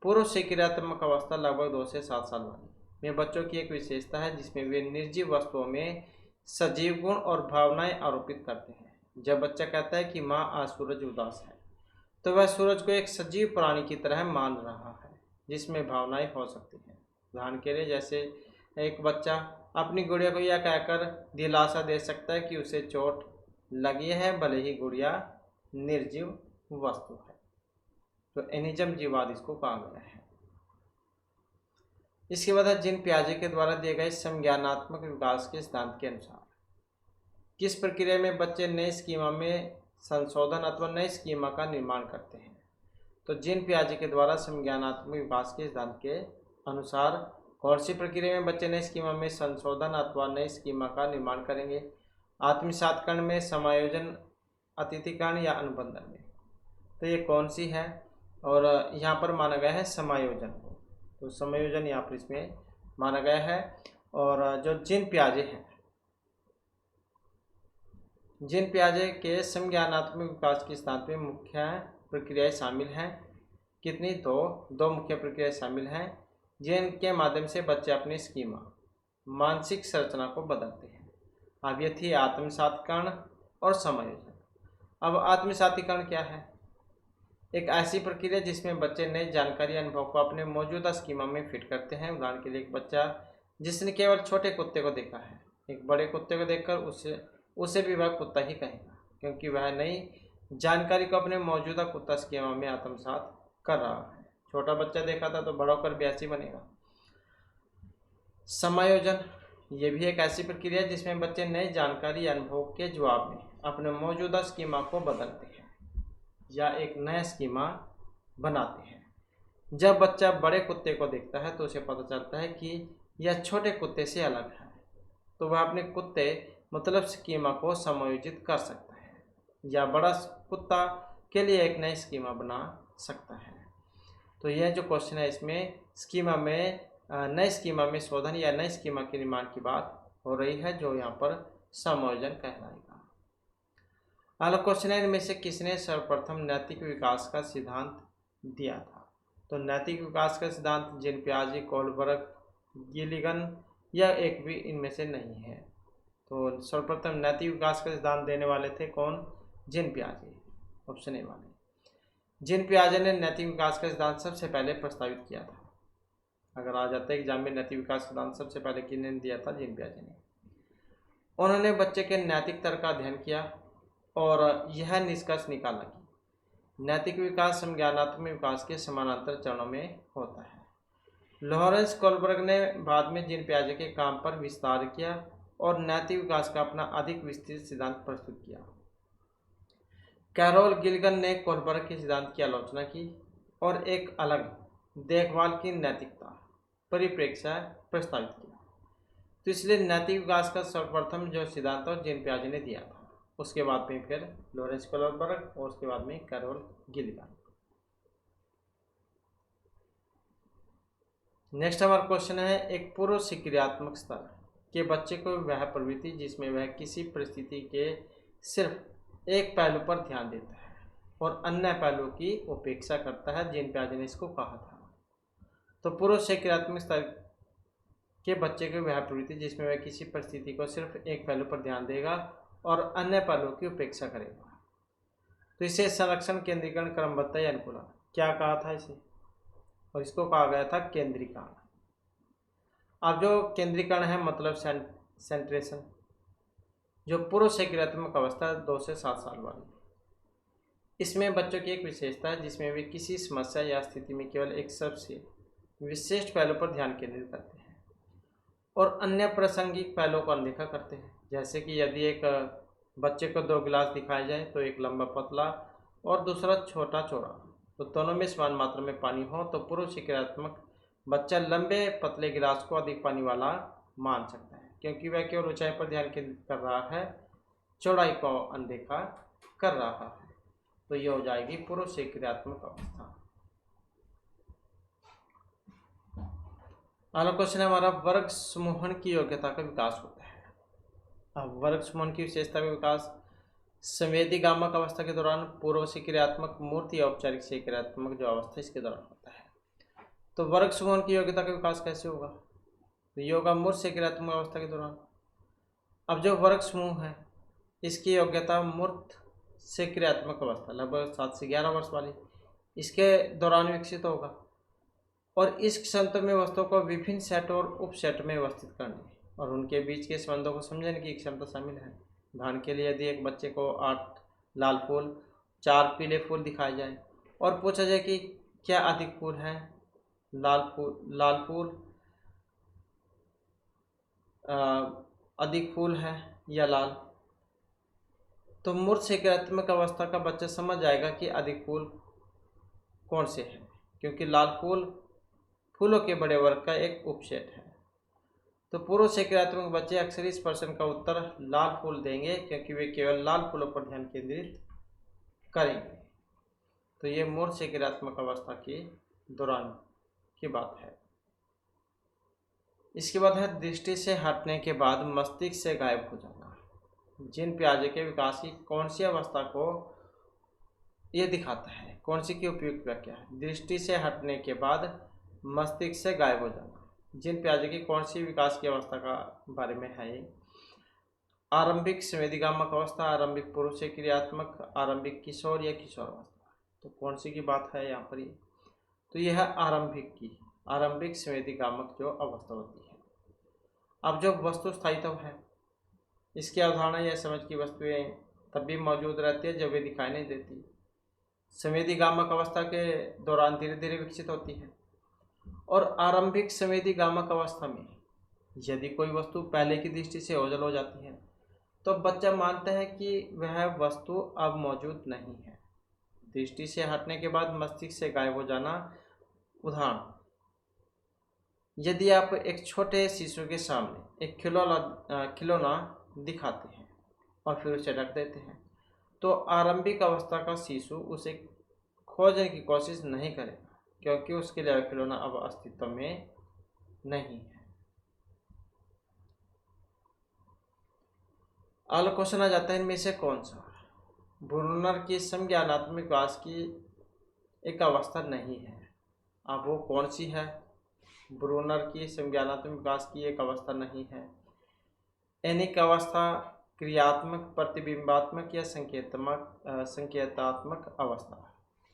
पूर्व शीघ्रात्मक अवस्था लगभग 2 से 7 साल वाली में बच्चों की एक विशेषता है जिसमें वे निर्जीव वस्तुओं में सजीव गुण और भावनाएं आरोपित करते हैं। जब बच्चा कहता है कि माँ आज सूरज उदास है, तो वह सूरज को एक सजीव प्राणी की तरह मान रहा है जिसमें भावनाएं हो सकती हैं। उदाहरण के लिए जैसे एक बच्चा अपनी गुड़िया को यह कहकर दिलासा दे सकता है कि उसे चोट लगी है भले ही गुड़िया निर्जीव वस्तु है। तो एनिज्म जीववाद इसको कहा गया है। इसके बाद जीन पियाजे के द्वारा दिए गए संज्ञानात्मक विकास के सिद्धांत के अनुसार किस प्रक्रिया में बच्चे नए स्कीमा में संशोधन अथवा नए स्कीमा का निर्माण करते हैं? तो जीन पियाजे के द्वारा संज्ञानात्मक विकास के सिद्धांत के अनुसार कौन सी प्रक्रिया में बच्चे नए स्कीमा में संशोधन अथवा नए स्कीमा का निर्माण करेंगे? आत्मसातकरण में, समायोजन, अतिथिकरण या अनुबंधन में? तो ये कौन सी है? और यहाँ पर माना गया है समायोजन को, तो समायोजन यहाँ पर इसमें माना गया है। और जो जीन पियाजे हैं, जीन पियाजे के संज्ञानात्मक विकास के सिद्धांत में मुख्य प्रक्रियाएं शामिल हैं। कितनी? दो मुख्य प्रक्रियाएं शामिल हैं जिनके माध्यम से बच्चे अपनी स्कीमा, मानसिक संरचना को बदलते हैं। अब ये थी आत्मसातीकरण और समायोजन। अब आत्मसातीकरण क्या है? एक ऐसी प्रक्रिया जिसमें बच्चे नई जानकारी अनुभव को अपने मौजूदा स्कीमा में फिट करते हैं। उदाहरण के लिए एक बच्चा जिसने केवल छोटे कुत्ते को देखा है, एक बड़े कुत्ते को देखकर उसे भी वह कुत्ता ही कहेगा, क्योंकि वह नई जानकारी को अपने मौजूदा कुत्ता स्कीमा में आत्मसात कर रहा है। छोटा बच्चा देखा था तो बड़ा होकर भी ऐसी बनेगा। समायोजन, ये भी एक ऐसी प्रक्रिया है जिसमें बच्चे नई जानकारी या अनुभव के जवाब में अपने मौजूदा स्कीमा को बदलते हैं या एक नया स्कीमा बनाते हैं। जब बच्चा बड़े कुत्ते को देखता है तो उसे पता चलता है कि यह छोटे कुत्ते से अलग है, तो वह अपने कुत्ते मतलब स्कीमा को समायोजित कर सकता है या बड़ा कुत्ता के लिए एक नई स्कीमा बना सकता है। तो यह जो क्वेश्चन है इसमें स्कीमा में नए स्कीमा में शोधन या नए स्कीमा के निर्माण की बात हो रही है, जो यहाँ पर समायोजन कहलाएगा। अगला क्वेश्चन है, इनमें से किसने सर्वप्रथम नैतिक विकास का सिद्धांत दिया था? तो नैतिक विकास का सिद्धांत जीन पियाजे, कोहलबर्ग, गिलिगन या एक भी इनमें से नहीं है। तो सर्वप्रथम नैतिक विकास का सिद्धांत देने वाले थे कौन? जीन पियाजे, ऑप्शन ए वाले। जीन पियाजे ने नैतिक विकास का सिद्धांत सबसे पहले प्रस्तावित किया था। अगर आ जाता है एग्जाम में नैतिक विकास सिद्धांत सबसे पहले किसने दिया था? जीन पियाजे ने। उन्होंने बच्चे के नैतिक तर्क का अध्ययन किया और यह निष्कर्ष निकाला कि नैतिक विकास संज्ञानात्मक विकास के समानांतर चरणों में होता है। लॉरेंस कोहलबर्ग ने बाद में जीन पियाजे के काम पर विस्तार किया और नैतिक विकास का अपना अधिक विस्तृत सिद्धांत प्रस्तुत किया। कैरोल गिलिगन ने कोहलबर्ग के सिद्धांत की आलोचना की और एक अलग देखभाल की नैतिकता परिप्रेक्ष्य प्रस्तावित किया। तो इसलिए नैतिक विकास का सर्वप्रथम जो सिद्धांत और जीन पियाजे ने दिया था, उसके बाद में फिर लॉरेंस कोहलबर्ग और उसके बाद में कैरोल गिलिगन। नेक्स्ट हमारा क्वेश्चन है, एक पूर्व सक्रियात्मक स्तर के बच्चे को वह प्रवृत्ति जिसमें वह किसी परिस्थिति के सिर्फ एक पहलू पर ध्यान देता है और अन्य पहलुओं की उपेक्षा करता है, जीन पियाजे ने इसको कहा था। तो पूर्व सक्रियात्मक स्तर के बच्चे को वह प्रवृत्ति जिसमें वह किसी परिस्थिति को सिर्फ एक पहलू पर ध्यान देगा और अन्य पहलुओं की उपेक्षा करेगा। तो इसे संरक्षण, केंद्रीकरण, क्रमबद्धता या अनुकूलन क्या कहा था इसे, और इसको कहा गया था केंद्रीकरण। अब जो केंद्रीकरण है मतलब सेंट्रेशन, जो पूर्व से क्रियात्मक अवस्था 2 से 7 साल वाली, इसमें बच्चों की एक विशेषता है जिसमें वे किसी समस्या या स्थिति में केवल एक सबसे विशिष्ट पहलू पर ध्यान केंद्रित करते हैं और अन्य प्रासंगिक पहलुओं को अनदेखा करते हैं। जैसे कि यदि एक बच्चे को 2 गिलास दिखाए जाए तो एक लंबा पतला और दूसरा छोटा चौड़ा, तो दोनों में समान मात्रा में पानी हो तो पूर्व से क्रियात्मक बच्चा लंबे पतले गिलास को अधिक पानी वाला मान सकता है, क्योंकि वह केवल ऊंचाई पर ध्यान केंद्रित कर रहा है, चौड़ाई को अनदेखा कर रहा है। तो ये हो जाएगी पूर्व से क्रियात्मक अवस्था। अगला क्वेश्चन है हमारा, वर्ग समूहन की योग्यता का विकास होता है। अब वर्ग समूहन की विशेषता का विकास संवेदी गामक अवस्था के दौरान, पूर्व से क्रियात्मक, मूर्त या औपचारिक से क्रियात्मक जो अवस्था इसके दौरान होता है। तो वर्ग समूहन की योग्यता का विकास कैसे होगा, तो ये होगा मूर्त से क्रियात्मक अवस्था के दौरान। अब जो वर्ग समूह है इसकी योग्यता मूर्त से क्रियात्मक अवस्था लगभग 7 से 11 वर्ष वाली, इसके दौरान विकसित होगा और इस क्षमता में वस्तुओं को विभिन्न सेट और उपसेट में व्यवस्थित करने और उनके बीच के संबंधों को समझने की क्षमता शामिल है। उदाहरण के लिए यदि एक बच्चे को 8 लाल फूल 4 पीले फूल दिखाए जाए और पूछा जाए कि क्या अधिक फूल है, लाल फूल अधिक फूल है या लाल, तो मूर्त से क्रियात्मक अवस्था का बच्चा समझ जाएगा कि अधिक फूल कौन से हैं, क्योंकि लाल फूल फूलों के बड़े वर्ग का एक उपसेट है। तो पूर्व से क्रियात्मक बच्चे अक्सर इस प्रश्न का उत्तर लाल फूल देंगे, क्योंकि वे केवल लाल फूलों पर ध्यान केंद्रित करेंगे। तो ये मूर्त से क्रियात्मक अवस्था के दौरान की बात है। इसके बाद है दृष्टि से हटने के बाद मस्तिष्क से गायब हो जाना। जिन प्याजे के विकास की कौन सी अवस्था को ये दिखाता है, कौन सी की उपयुक्त व्याख्या है, दृष्टि से हटने के बाद मस्तिष्क से गायब हो जाना। जिन प्याजे की कौन सी विकास की अवस्था का बारे में है ये, आरंभिक संवेदीगामक अवस्था, आरंभिक पूर्व से क्रियात्मक, आरंभिक किशोर या किशोर अवस्था। तो कौन सी की बात है यहाँ पर ये, तो यह है आरंभिक संवेदीगामक जो अवस्था होती है। अब जो वस्तु स्थायित्व है इसकी अवधारणा या समझ की वस्तुएं तब भी मौजूद रहती है जब वे दिखाई नहीं देती। संवेदीगामक अवस्था के दौरान धीरे धीरे विकसित होती है और आरंभिक संवेदीगामक अवस्था में यदि कोई वस्तु पहले की दृष्टि से ओझल हो जाती है तो बच्चा मानता है कि वह वस्तु अब मौजूद नहीं है। दृष्टि से हटने के बाद मस्तिष्क से गायब हो जाना, उदाहरण, यदि आप एक छोटे शिशु के सामने एक खिलौना दिखाते हैं और फिर उसे रख देते हैं तो आरंभिक अवस्था का शिशु उसे खोजने की कोशिश नहीं करेगा, क्योंकि उसके लिए खिलौना अब अस्तित्व में नहीं है। अगला क्वेश्चन आ जाता है, इनमें से कौन सा ब्रूनर की संज्ञानात्मक विकास की एक अवस्था नहीं है। अब वो कौन सी है, ब्रूनर की संज्ञानात्मक विकास की एक अवस्था नहीं है। एनिक अवस्था क्रियात्मक, प्रतिबिंबात्मक या संकेतात्मक अवस्था।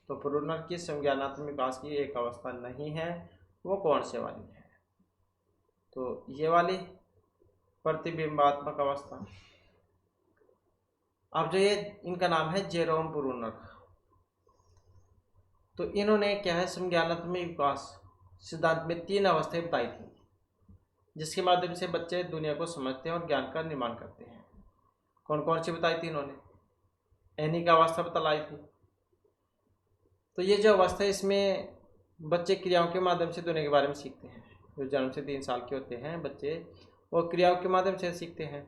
तो ब्रूनर की संज्ञानात्मक विकास की एक अवस्था नहीं है, वो कौन से वाली है, तो ये वाली प्रतिबिंबात्मक अवस्था। अब जो ये इनका नाम है जेरोम ब्रूनर, तो इन्होंने क्या है संज्ञानात्मक विकास सिद्धांत में 3 अवस्थाएं बताई थी जिसके माध्यम से बच्चे दुनिया को समझते हैं और ज्ञान का निर्माण करते हैं। कौन कौन सी बताई थी इन्होंने, एनिक अवस्था बतलाई थी। तो ये जो अवस्था है इसमें बच्चे क्रियाओं के माध्यम से दुनिया के बारे में सीखते हैं। जो जन्म से 3 साल के होते हैं बच्चे, वो क्रियाओं के माध्यम से सीखते हैं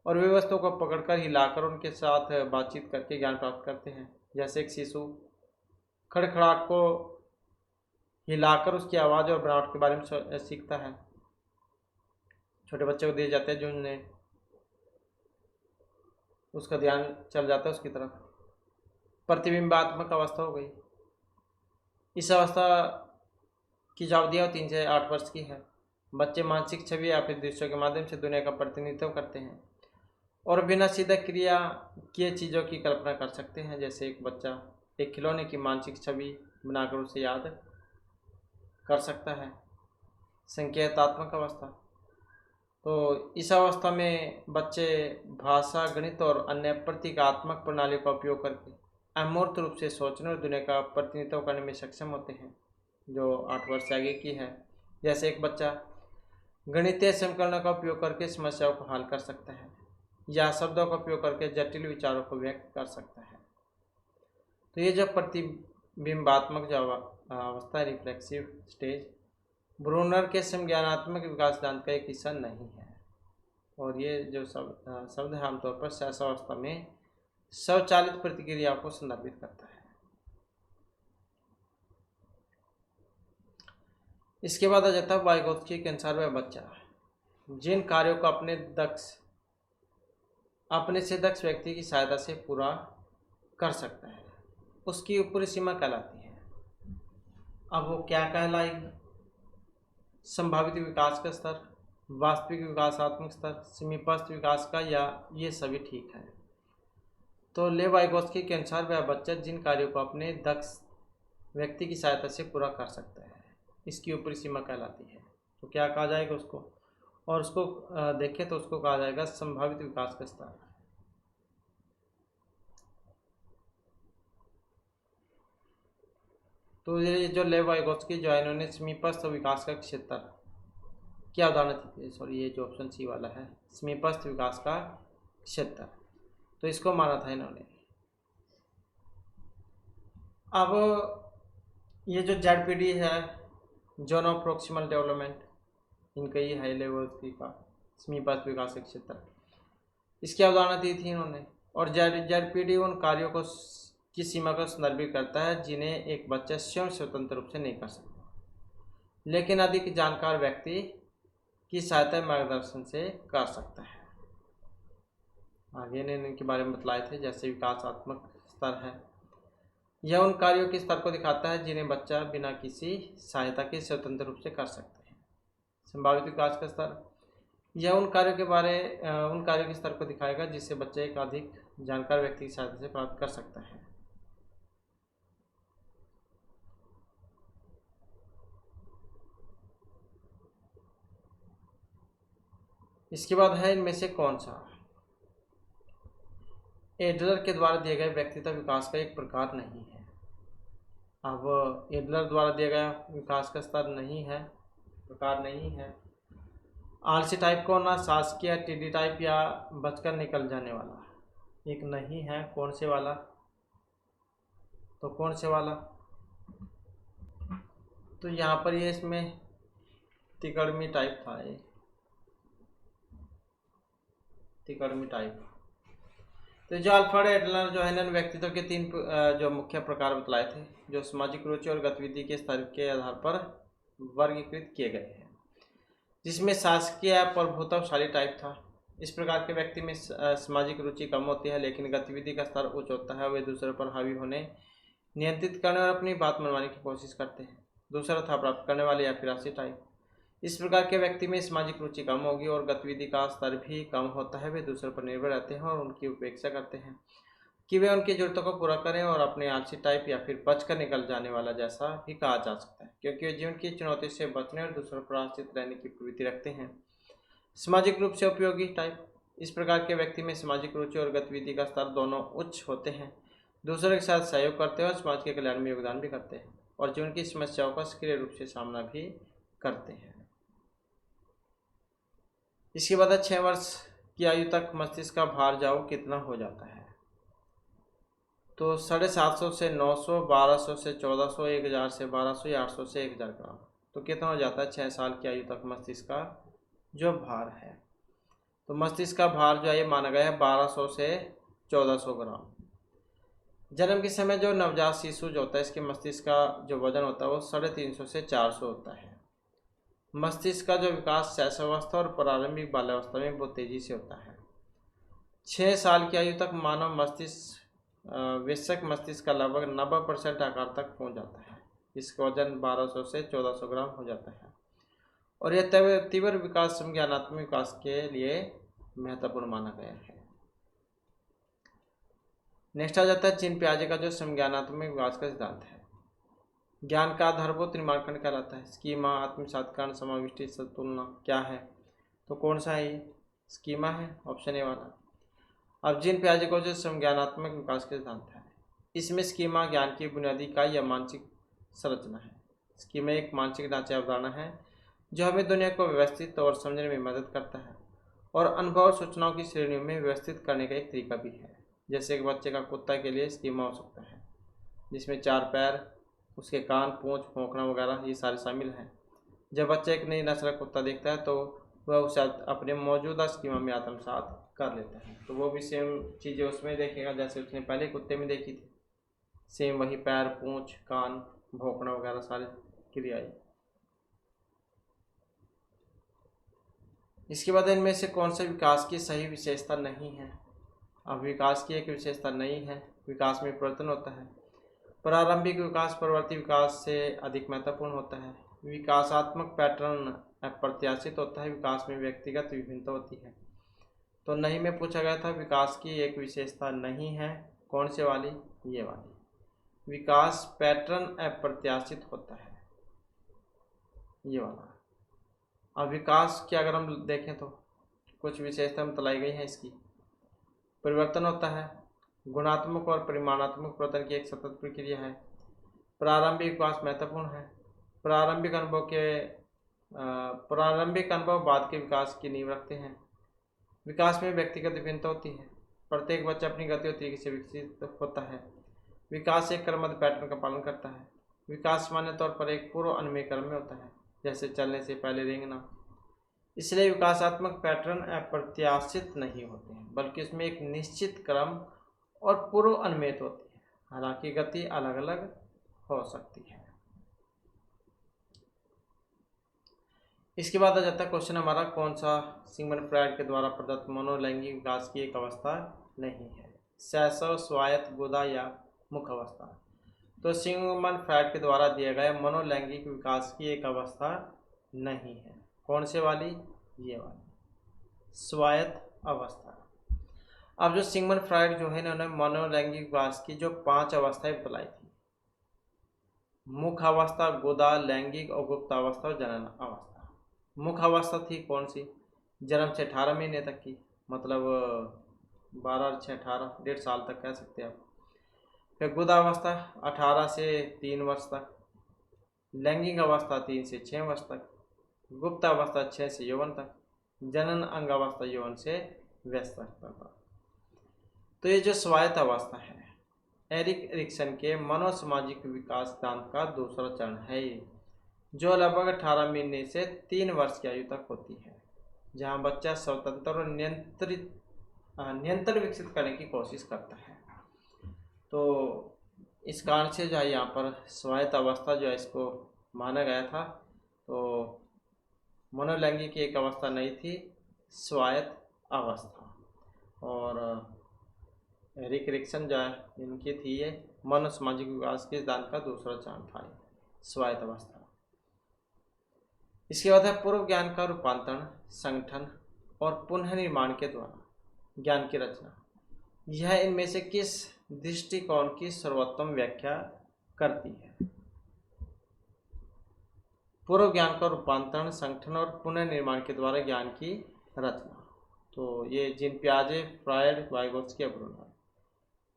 और वे वस्तुओं को पकड़कर हिलाकर उनके साथ बातचीत करके ज्ञान प्राप्त करते हैं। जैसे एक शिशु खड़खड़ाहट को हिलाकर उसकी आवाज़ और बनावट के बारे में सीखता है। छोटे बच्चे को दिए जाते हैं झुंझुने, उसका ध्यान चल जाता है उसकी तरफ। प्रतिबिंबात्मक अवस्था हो गई। इस अवस्था की जो अवधि 3 से 8 वर्ष की है। बच्चे मानसिक छवि या फिर दृश्यों के माध्यम से दुनिया का प्रतिनिधित्व करते हैं और बिना सीधा क्रिया किए चीज़ों की कल्पना कर सकते हैं। जैसे एक बच्चा एक खिलौने की मानसिक छवि बनाकर उसे याद कर सकता है। संकेतात्मक अवस्था, तो इस अवस्था में बच्चे भाषा, गणित और अन्य प्रतीकात्मक प्रणाली का उपयोग करके अमूर्त रूप से सोचने और दुनिया का प्रतिनिधित्व करने में सक्षम होते हैं, जो 8 वर्ष से आगे की है। जैसे एक बच्चा गणितीय समीकरणों का उपयोग करके समस्याओं को हल कर सकता है या शब्दों का उपयोग करके जटिल विचारों को व्यक्त कर सकता है। तो ये जो प्रतिबिंबात्मक जो अवस्था है, रिफ्लेक्सिव स्टेज, ब्रूनर के संज्ञानात्मक विकास सिद्धांत का एक हिस्सा नहीं है। और ये जो शब्द है आमतौर पर सहसावस्था में स्वचालित प्रतिक्रियाओं को संदर्भित करता है। इसके बाद आ जाता है वाइगोत्स्की के अनुसार वह बच्चा जिन कार्यों को अपने से दक्ष व्यक्ति की सहायता से पूरा कर सकता है उसकी ऊपरी सीमा कहलाती है। अब वो क्या कहलाएगी? संभावित विकास का स्तर, वास्तविक विकासात्मक स्तर, समीपस्थ विकास का, या ये सभी ठीक है। तो लेव वाइगोत्स्की के अनुसार वह बच्चा जिन कार्यों को अपने दक्ष व्यक्ति की सहायता से पूरा कर सकता है इसकी ऊपरी सीमा कहलाती है। तो क्या कहा जाएगा उसको? और उसको देखें तो उसको कहा जाएगा संभावित विकास का स्तर। तो ये जो लेव वाइगोत्स्की जो है इन्होंने समीपस्थ विकास का क्षेत्र क्या उदाहरण थी, सॉरी ये जो ऑप्शन सी वाला है समीपस्थ विकास का क्षेत्र, तो इसको माना था इन्होंने। अब ये जो ZPD है, जोन ऑफ प्रोक्सिमल डेवलपमेंट, इनका ये हाई लेवल का समीपस्थ विकास का क्षेत्र, इसकी अवधारणा दी थी इन्होंने। और ZPD उन कार्यों को की सीमा को संदर्भित करता है जिन्हें एक बच्चा स्वयं स्वतंत्र रूप से नहीं कर सकता, लेकिन अधिक जानकार व्यक्ति की सहायता मार्गदर्शन से कर सकता है। आगे ने इनके बारे में बतलाए थे। जैसे विकासात्मक स्तर है, यह उन कार्यों के स्तर को दिखाता है जिन्हें बच्चा बिना किसी सहायता के स्वतंत्र रूप से कर सकते हैं। संभावित विकास का स्तर, यह उन कार्यों के स्तर को दिखाएगा जिससे बच्चा एक अधिक जानकार व्यक्ति की सहायता से प्राप्त कर सकता है। इसके बाद है इनमें से कौन सा एडलर के द्वारा दिए गए व्यक्तित्व विकास का एक प्रकार नहीं है। अब एडलर द्वारा दिया गया विकास का स्तर नहीं है, प्रकार नहीं है। आलसी टाइप को ना, शासकीय, टीडी टाइप या बचकर निकल जाने वाला, एक नहीं है। कौन से वाला? तो कौन से वाला? तो यहाँ पर ये इसमें तिकड़मी टाइप था, ये तिकड़मी टाइप। तो जो अल्फ्रेड एडलर जो है इन्होंने व्यक्तित्व के 3 जो मुख्य प्रकार बतलाए थे, जो सामाजिक रुचि और गतिविधि के स्तर के आधार पर वर्गीकृत किए गए हैं, जिसमें शासकीय प्रभुत्वशाली टाइप था। इस प्रकार के व्यक्ति में सामाजिक रुचि कम होती है लेकिन गतिविधि का स्तर उच्च होता है। वे दूसरे पर हावी होने, नियंत्रित करने और अपनी बात मनवाने की कोशिश करते हैं। दूसरा था प्राप्त करने वाले या फिरासी टाइप। इस प्रकार के व्यक्ति में सामाजिक रुचि कम होगी और गतिविधि का स्तर भी कम होता है। वे दूसरों पर निर्भर रहते हैं और उनकी उपेक्षा करते हैं कि वे उनकी जरूरतों को पूरा करें, और अपने आलसी टाइप या फिर बचकर निकल जाने वाला जैसा भी कहा जा सकता है, क्योंकि वे जीवन की चुनौती से बचने और दूसरों पर आश्रित रहने की प्रवृत्ति रखते हैं। सामाजिक रूप से उपयोगी टाइप, इस प्रकार के व्यक्ति में सामाजिक रुचि और गतिविधि का स्तर दोनों उच्च होते हैं। दूसरों के साथ सहयोग करते हैं और समाज के कल्याण में योगदान भी करते हैं और जीवन की समस्याओं का सक्रिय रूप से सामना भी करते हैं। इसके बाद 6 वर्ष की आयु तक मस्तिष्क का भार जाओ कितना हो जाता है? तो 750 से 900, 1200 से 1400, 1000 से 1200 या 800 से 1000 ग्राम। तो कितना हो जाता है 6 साल की आयु तक मस्तिष्क का जो भार है? तो मस्तिष्क का भार जो है ये माना गया है 1200 से 1400 ग्राम। जन्म के समय जो नवजात शिशु जो होता है इसके मस्तिष्क का जो वजन होता है वो 350 से 400 होता है। मस्तिष्क का जो विकास शैशवावस्था और प्रारंभिक बाल्यावस्था में बहुत तेजी से होता है। 6 साल की आयु तक मानव मस्तिष्क वयस्क मस्तिष्क का लगभग 90% आकार तक पहुंच जाता है। इसका वजन 1200 से 1400 ग्राम हो जाता है और यह तीव्र विकास संज्ञानात्मक विकास के लिए महत्वपूर्ण माना गया है। नेक्स्ट आ जाता है जीन पियाजे का जो संज्ञानात्मक विकास का सिद्धांत है। ज्ञान का आधारभूत निर्माणखंड कहलाता है। स्कीमा, आत्मसात्करण, समाविष्टि, सतुलना क्या है? तो कौन सा है ये? स्कीमा है, ऑप्शन ए वाला। अब जीन पियाजे का जो संज्ञानात्मक विकास का सिद्धांत है, इसमें स्कीमा ज्ञान की बुनियादी इकाई या मानसिक संरचना है। स्कीमा एक मानसिक ढांचे अवधारणा है जो हमें दुनिया को व्यवस्थित और समझने में मदद करता है और अनुभव और सूचनाओं की श्रेणियों में व्यवस्थित करने का एक तरीका भी है। जैसे एक बच्चे का कुत्ता के लिए स्कीमा हो सकता है, जिसमें 4 पैर, उसके कान, पूंछ, भौंकना वगैरह ये सारे शामिल हैं। जब बच्चा एक नई नस्ल का कुत्ता देखता है तो वह उसे अपने मौजूदा स्कीमा में आत्मसात कर लेता है। तो वो भी सेम चीज़ें उसमें देखेगा जैसे उसने पहले कुत्ते में देखी थी। सेम वही पैर, पूंछ, कान, भौंकना वगैरह सारी क्रियाएं। इसके बाद इनमें से कौन सा विकास की सही विशेषता नहीं है? अब विकास की एक विशेषता नहीं है, विकास में परिवर्तन होता है। प्रारंभिक विकास परवर्ती विकास से अधिक महत्वपूर्ण होता है। विकासात्मक पैटर्न अप्रत्याशित होता है। विकास में व्यक्तिगत विभिन्नता होती है। तो नहीं में पूछा गया था विकास की एक विशेषता नहीं है, कौन से वाली? ये वाली। विकास पैटर्न अप्रत्याशित होता है, ये वाला। अब विकास की अगर हम देखें तो कुछ विशेषता बताई गई है इसकी। परिवर्तन होता है, गुणात्मक और परिमाणात्मक परिवर्तन की एक सतत प्रक्रिया है। प्रारंभिक विकास महत्वपूर्ण है। प्रारंभिक अनुभव बाद के विकास की नींव रखते हैं। विकास में व्यक्तिगत विभिन्नता होती है। प्रत्येक बच्चा अपनी गति और तरीके से विकसित होता है। विकास एक क्रमबद्ध पैटर्न का पालन करता है। विकास सामान्य तौर पर एक पूर्व अनुमेय क्रम में होता है, जैसे चलने से पहले रेंगना। इसलिए विकासात्मक पैटर्न अप्रत्याशित नहीं होते हैं, बल्कि इसमें एक निश्चित क्रम और पूर्व अनुमेय होती है। हालांकि गति अलग अलग हो सकती है। इसके बाद आ जाता है क्वेश्चन हमारा, कौन सा सिगमंड फ्रायड के द्वारा प्रदत्त मनोलैंगिक विकास की एक अवस्था नहीं है? शैशव, स्वायत्त, गुदा या मुख अवस्था? तो सिगमंड फ्रायड के द्वारा दिया गया मनोलैंगिक विकास की एक अवस्था नहीं है। कौन से वाली? ये वाली, स्वायत्त अवस्था। अब जो सिगमंड फ्रायड जो है इन्होंने मनोलैंगिक विकास की जो 5 अवस्थाएं बतलाई थी, मुख अवस्था, गुदा, लैंगिक और गुप्त अवस्था और जनन अवस्था। मुख अवस्था थी कौन सी? जन्म से 18 महीने तक की, मतलब 12 से 18, 1.5 साल तक कह सकते हैं आप। फिर गुदा अवस्था 18 से 3 वर्ष तक। लैंगिक अवस्था 3 से 6 वर्ष तक। गुप्त अवस्था 6 से यौवन तक। जनन अंग अवस्था यौवन से व्यस्त तक। तो ये जो स्वायत्त अवस्था है, एरिक एरिक्सन के मनोसामाजिक विकास सिद्धांत का दूसरा चरण है, जो लगभग 18 महीने से 3 वर्ष की आयु तक होती है, जहां बच्चा स्वतंत्र और नियंत्रण विकसित करने की कोशिश करता है। तो इस कारण से जो है यहाँ पर स्वायत्त अवस्था जो है इसको माना गया था। तो मनोलैंगिक की एक अवस्था नहीं थी, स्वायत्त अवस्था। और एरिक एरिक्सन जो है इनकी थी ये मनोसामाजिक विकास के सिद्धांत का दूसरा चरण था, स्वायत्त अवस्था। इसके बाद है पूर्व ज्ञान का रूपांतरण, संगठन और पुनः निर्माण के द्वारा ज्ञान की रचना। यह इनमें से किस दृष्टिकोण की सर्वोत्तम व्याख्या करती है? पूर्व ज्ञान का रूपांतरण, संगठन और पुनः निर्माण के द्वारा ज्ञान की रचना। तो ये जीन पियाजे, फ्रायड, वाइगोत्स्की, ब्रूनर,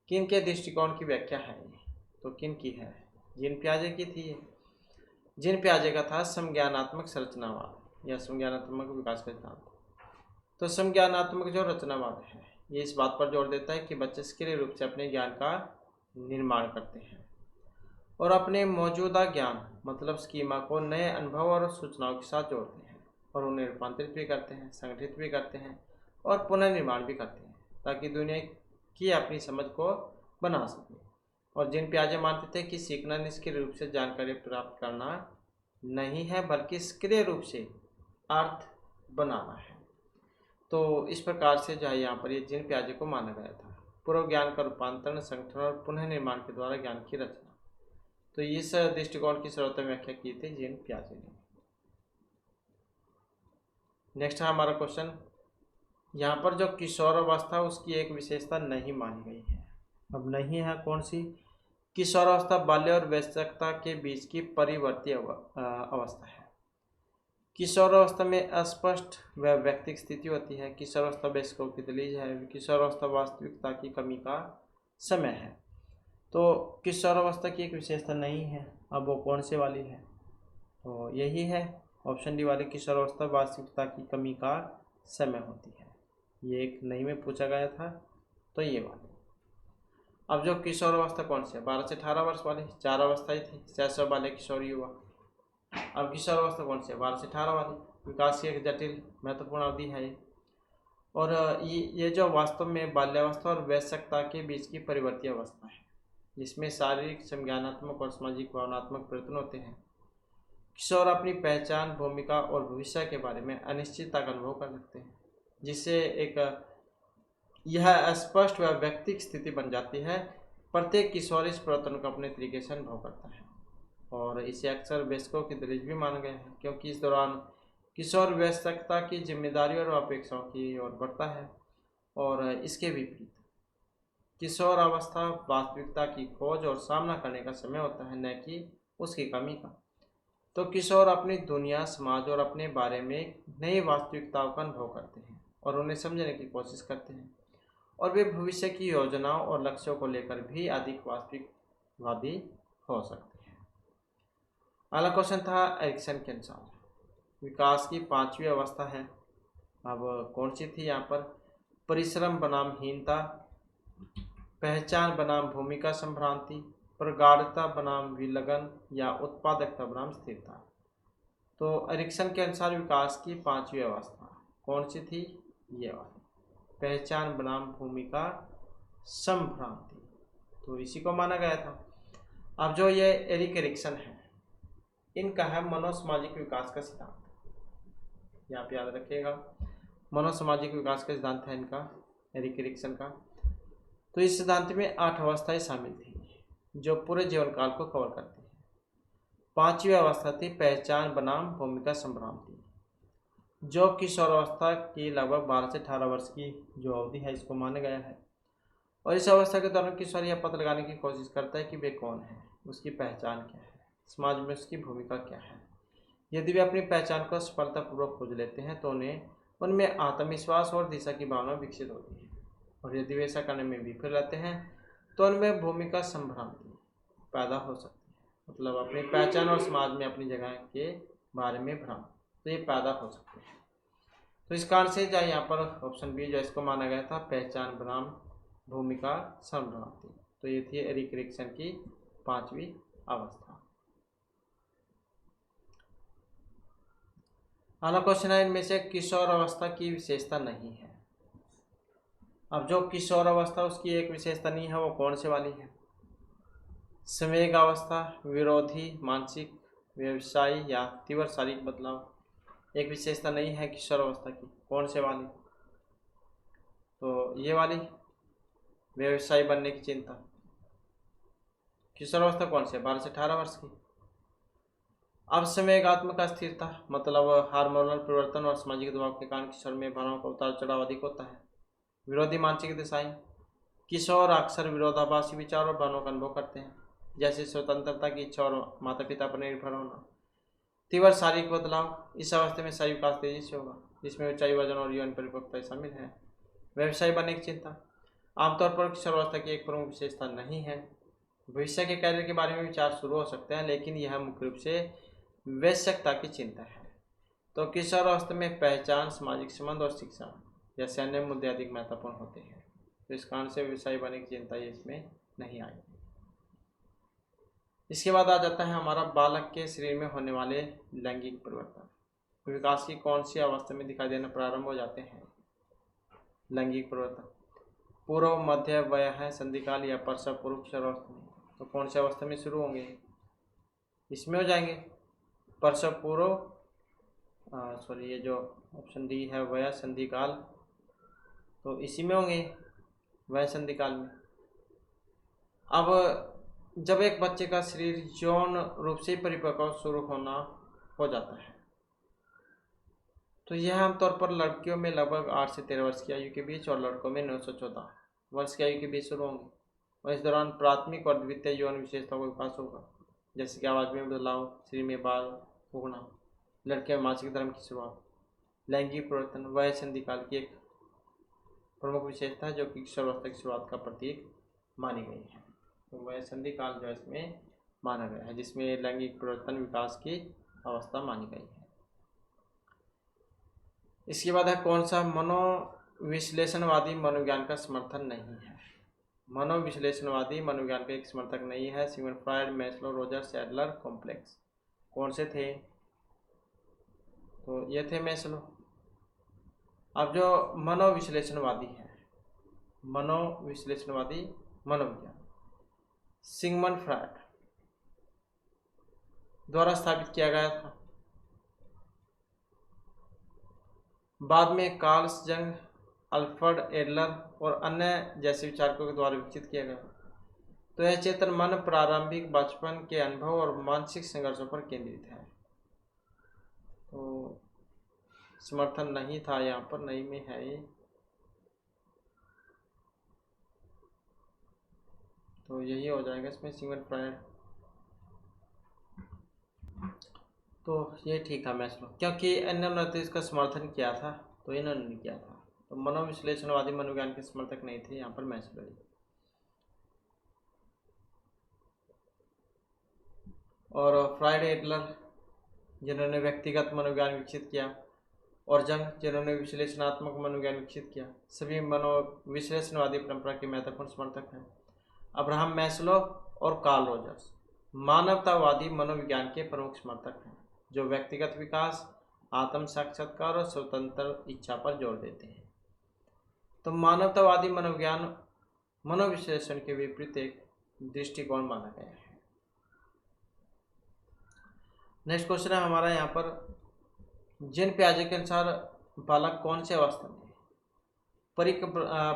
किन के दृष्टिकोण की व्याख्या है? तो किन की है? जीन पियाजे की थी। जीन पियाजे का था संज्ञानात्मक संरचनावाद या संज्ञानात्मक विकास का सिद्धांत। तो संज्ञानात्मक जो रचनावाद है ये इस बात पर जोर देता है कि बच्चे सक्रिय रूप से अपने ज्ञान का निर्माण करते हैं और अपने मौजूदा ज्ञान मतलब स्कीमा को नए अनुभव और सूचनाओं के साथ जोड़ते हैं और उन्हें रूपांतरित भी करते हैं, संगठित भी करते हैं और पुनर्निर्माण भी करते हैं ताकि दुनिया की अपनी समझ को बना सके। और जीन पियाजे मानते थे कि सीखना निष्क्रिय रूप से जानकारी प्राप्त करना नहीं है, बल्कि सक्रिय रूप से अर्थ बनाना है। तो इस प्रकार से जो है यहाँ पर ये जीन पियाजे को माना गया था। पूर्व ज्ञान का रूपांतरण, संगठन और पुनः निर्माण के द्वारा ज्ञान की रचना। तो इस दृष्टिकोण की सर्वोत्तम व्याख्या की थी जीन पियाजे ने। नेक्स्ट है हमारा क्वेश्चन, यहाँ पर जो किशोर अवस्था उसकी एक विशेषता नहीं मानी गई है। अब नहीं है कौन सी? किशोरावस्था बाल्य और वयस्कता के बीच की परिवर्ती अवस्था है। किशोरावस्था में अस्पष्ट व व्यक्तिक स्थिति होती है। किशोरावस्था वयस्कों की दलीज है। किशोरावस्था वास्तविकता की कमी का समय है। तो किशोरावस्था की एक विशेषता नहीं है। अब वो कौन से वाली है? तो यही है ऑप्शन डी वाली, किशोरावस्था वास्तविकता की कमी का समय होती है। ये एक नई में पूछा गया था, तो ये वाली। अब जो किशोरावस्था कौन सी है? 12 से 18 वर्ष वाली। 4 अवस्थाएं थी, शैशव, बाल्य, किशोर, युवा। अब किशोरावस्था कौन सी है? 12 से 18 वाली। विकास की एक जटिल महत्वपूर्ण अवधि है ये। और ये जो वास्तव में बाल्यावस्था और वयस्कता के बीच की परिवर्ती अवस्था है, जिसमें शारीरिक, संज्ञानात्मक और सामाजिक भावनात्मक परिवर्तन होते हैं। किशोर अपनी पहचान, भूमिका और भविष्य के बारे में अनिश्चितता का अनुभव कर सकते हैं, जिससे एक यह अस्पष्ट व व्यक्तिक स्थिति बन जाती है। प्रत्येक किशोर इस परिवर्तन को अपने तरीके से अनुभव करता है और इसे अक्सर वयस्कों की दलीज भी माना गया है, क्योंकि इस दौरान किशोर वयस्कता की जिम्मेदारी और अपेक्षाओं की ओर बढ़ता है। और इसके विपरीत किशोर अवस्था वास्तविकता की खोज और सामना करने का समय होता है, न कि उसकी कमी का। तो किशोर अपनी दुनिया, समाज और अपने बारे में नई वास्तविकताओं का अनुभव करते हैं और उन्हें समझने की कोशिश करते हैं, और वे भविष्य की योजनाओं और लक्ष्यों को लेकर भी अधिक वास्तविकवादी हो सकते हैं। अगला क्वेश्चन था एरिक्सन के अनुसार विकास की 5वीं अवस्था है। अब कौन सी थी यहाँ पर? परिश्रम बनाम हीनता, पहचान बनाम भूमिका संभ्रांति, प्रगाढ़ता बनाम विलगन या उत्पादकता बनाम स्थिरता। तो एरिक्सन के अनुसार विकास की 5वीं अवस्था कौन सी थी? ये वाली, पहचान बनाम भूमिका संभ्रांति। तो इसी को माना गया था। अब जो ये एरिक एरिक्सन है, इनका है मनोसामाजिक विकास का सिद्धांत। यहाँ पे याद रखिएगा, मनोसामाजिक विकास का सिद्धांत है इनका, एरिक एरिक्सन का। तो इस सिद्धांत में 8 अवस्थाएं शामिल थी, जो पूरे जीवन काल को कवर करती है। 5वीं अवस्था थी पहचान बनाम भूमिका संभ्रांति, जो किशोरावस्था की लगभग 12 से 18 वर्ष की जो अवधि है, इसको माना गया है। और इस अवस्था के दौरान किशोर यह पता लगाने की कोशिश करता है कि वे कौन है, उसकी पहचान क्या है, समाज में उसकी भूमिका क्या है। यदि वे अपनी पहचान को सफलतापूर्वक खोज लेते हैं तो उनमें आत्मविश्वास और दिशा की भावना विकसित होती है, और यदि वे ऐसा करने में विफल रहते हैं तो उनमें भूमिका संभ्रांति पैदा हो सकती है, मतलब अपनी पहचान और समाज में अपनी जगह के बारे में भ्रम, तो ये पैदा हो सकते हैं। तो इस कारण से जो यहाँ पर ऑप्शन बी जो इसको माना गया था, पहचान बनाम भूमिका संभ्रांति। तो ये थी एरिक एरिक्सन की 5वीं अवस्था। अगला क्वेश्चन है, इनमें से किशोर अवस्था की विशेषता नहीं है। अब जो किशोर अवस्था उसकी एक विशेषता नहीं है, वो कौन से वाली है? संवेग अवस्था, विरोधी मानसिक व्यवसाय या तीव्र शारीरिक बदलाव। एक विशेषता नहीं है किशोर अवस्था की, कौन से वाली? तो ये वाली, व्यवसायी बनने की चिंता। किशोर अवस्था कौन सी है? 12 से 18 वर्ष की। अब संवेगात्मक अस्थिरता, मतलब हार्मोनल परिवर्तन और सामाजिक दबाव के कारण किशोर में भावनाओं का उतार चढ़ाव अधिक होता है। विरोधी मानसिक दिशाएं, किशोर अक्सर विरोधाभासी विचार और भावनाओं का अनुभव करते हैं, जैसे स्वतंत्रता की इच्छा और माता पिता पर निर्भर होना। तीव्र शारीरिक बदलाव, इस अवस्था में शारीरिक विकास तेजी से होगा, जिसमें ऊंचाई, वजन और यौन परिपक्वता शामिल है। व्यवसाय बनने की चिंता, आमतौर पर किशोर अवस्था की एक प्रमुख विशेषता नहीं है। भविष्य के कैरियर के बारे में विचार शुरू हो सकते हैं, लेकिन यह मुख्य रूप से वयस्कता की चिंता है। तो किशोर अवस्था में पहचान, सामाजिक संबंध और शिक्षा जैसे अन्य मुद्दे अधिक महत्वपूर्ण होते हैं। तो इस कारण से व्यवसाय बनने की चिंता ये इसमें नहीं आई। इसके बाद आ जाता है हमारा बालक के शरीर में होने वाले लैंगिक परिवर्तन। विकास की कौन सी अवस्था में दिखाई देना प्रारंभ हो जाते हैं लैंगिक परिवर्तन? पूर्व मध्य वय है, संधिकाल या प्रसव पूर्व किशोरावस्था में। तो कौन सी अवस्था में शुरू होंगे? इसमें हो जाएंगे प्रसव पूर्व, सॉरी ये जो ऑप्शन डी है वय संधिकाल, तो इसी में होंगे, वय संधिकाल में। अब जब एक बच्चे का शरीर यौन रूप से परिपक्व शुरू होना हो जाता है, तो यह आमतौर पर लड़कियों में लगभग 8 से 13 वर्ष की आयु के बीच और लड़कों में 9 से 14 वर्ष की आयु के बीच शुरू होंगे। और इस दौरान प्राथमिक और द्वितीय यौन विशेषताओं का विकास होगा, जैसे कि आवाज में बदलाव, शरीर में बाल उगना, लड़के में मासिक धर्म की शुरुआत, लैंगिक परिवर्तन वह संधि काल की एक प्रमुख विशेषता है जो कि किशोरावस्था की शुरुआत का प्रतीक मानी गई है। तो वह संधि काल जो है इसमें माना गया है, जिसमें लैंगिक परिवर्तन विकास की अवस्था मानी गई है। इसके बाद है कौन सा मनोविश्लेषणवादी मनोविज्ञान का समर्थन नहीं है। मनोविश्लेषणवादी मनोविज्ञान का एक समर्थक नहीं है। Sigmund Freud, Maslow, Rogers, Adler, complex. कौन से थे? तो ये थे मैस्लो। अब जो मनोविश्लेषणवादी है, मनोविश्लेषणवादी मनोविज्ञान, सिगमंड फ्रायड द्वारा स्थापित किया गया था। बाद में कार्ल जंग, अल्फ्रेड एडलर और अन्य जैसे विचारकों के द्वारा विकसित किया गया। तो यह चेतन मन प्रारंभिक बचपन के अनुभव और मानसिक संघर्षों पर केंद्रित है। तो समर्थन नहीं था यहाँ पर, नहीं में है ये। तो यही हो जाएगा इसमें सिगमंड फ्रायड। तो ये ठीक था मैस्लो, क्योंकि अन्य ने इसका समर्थन किया था, तो इन्होंने नहीं किया था। तो मनोविश्लेषणवादी मनोविज्ञान के समर्थक नहीं थे यहाँ पर मैस्लो। और फ्रायड, एडलर जिन्होंने व्यक्तिगत मनोविज्ञान विकसित किया, और जंग जिन्होंने विश्लेषणात्मक मनोविज्ञान विकसित किया, सभी मनोविश्लेषणवादी परंपरा के महत्वपूर्ण समर्थक हैं। अब्राहम मैस्लो और कार्ल रोजर्स मानवतावादी मनोविज्ञान के प्रमुख समर्थक हैं, जो व्यक्तिगत विकास, आत्म साक्षात्कार और स्वतंत्र इच्छा पर जोर देते हैं। तो मानवतावादी मनोविज्ञान मनोविश्लेषण के विपरीत एक दृष्टिकोण माना गया है। नेक्स्ट क्वेश्चन है हमारा यहाँ पर, जीन पियाजे के अनुसार बालक कौन से अवस्था में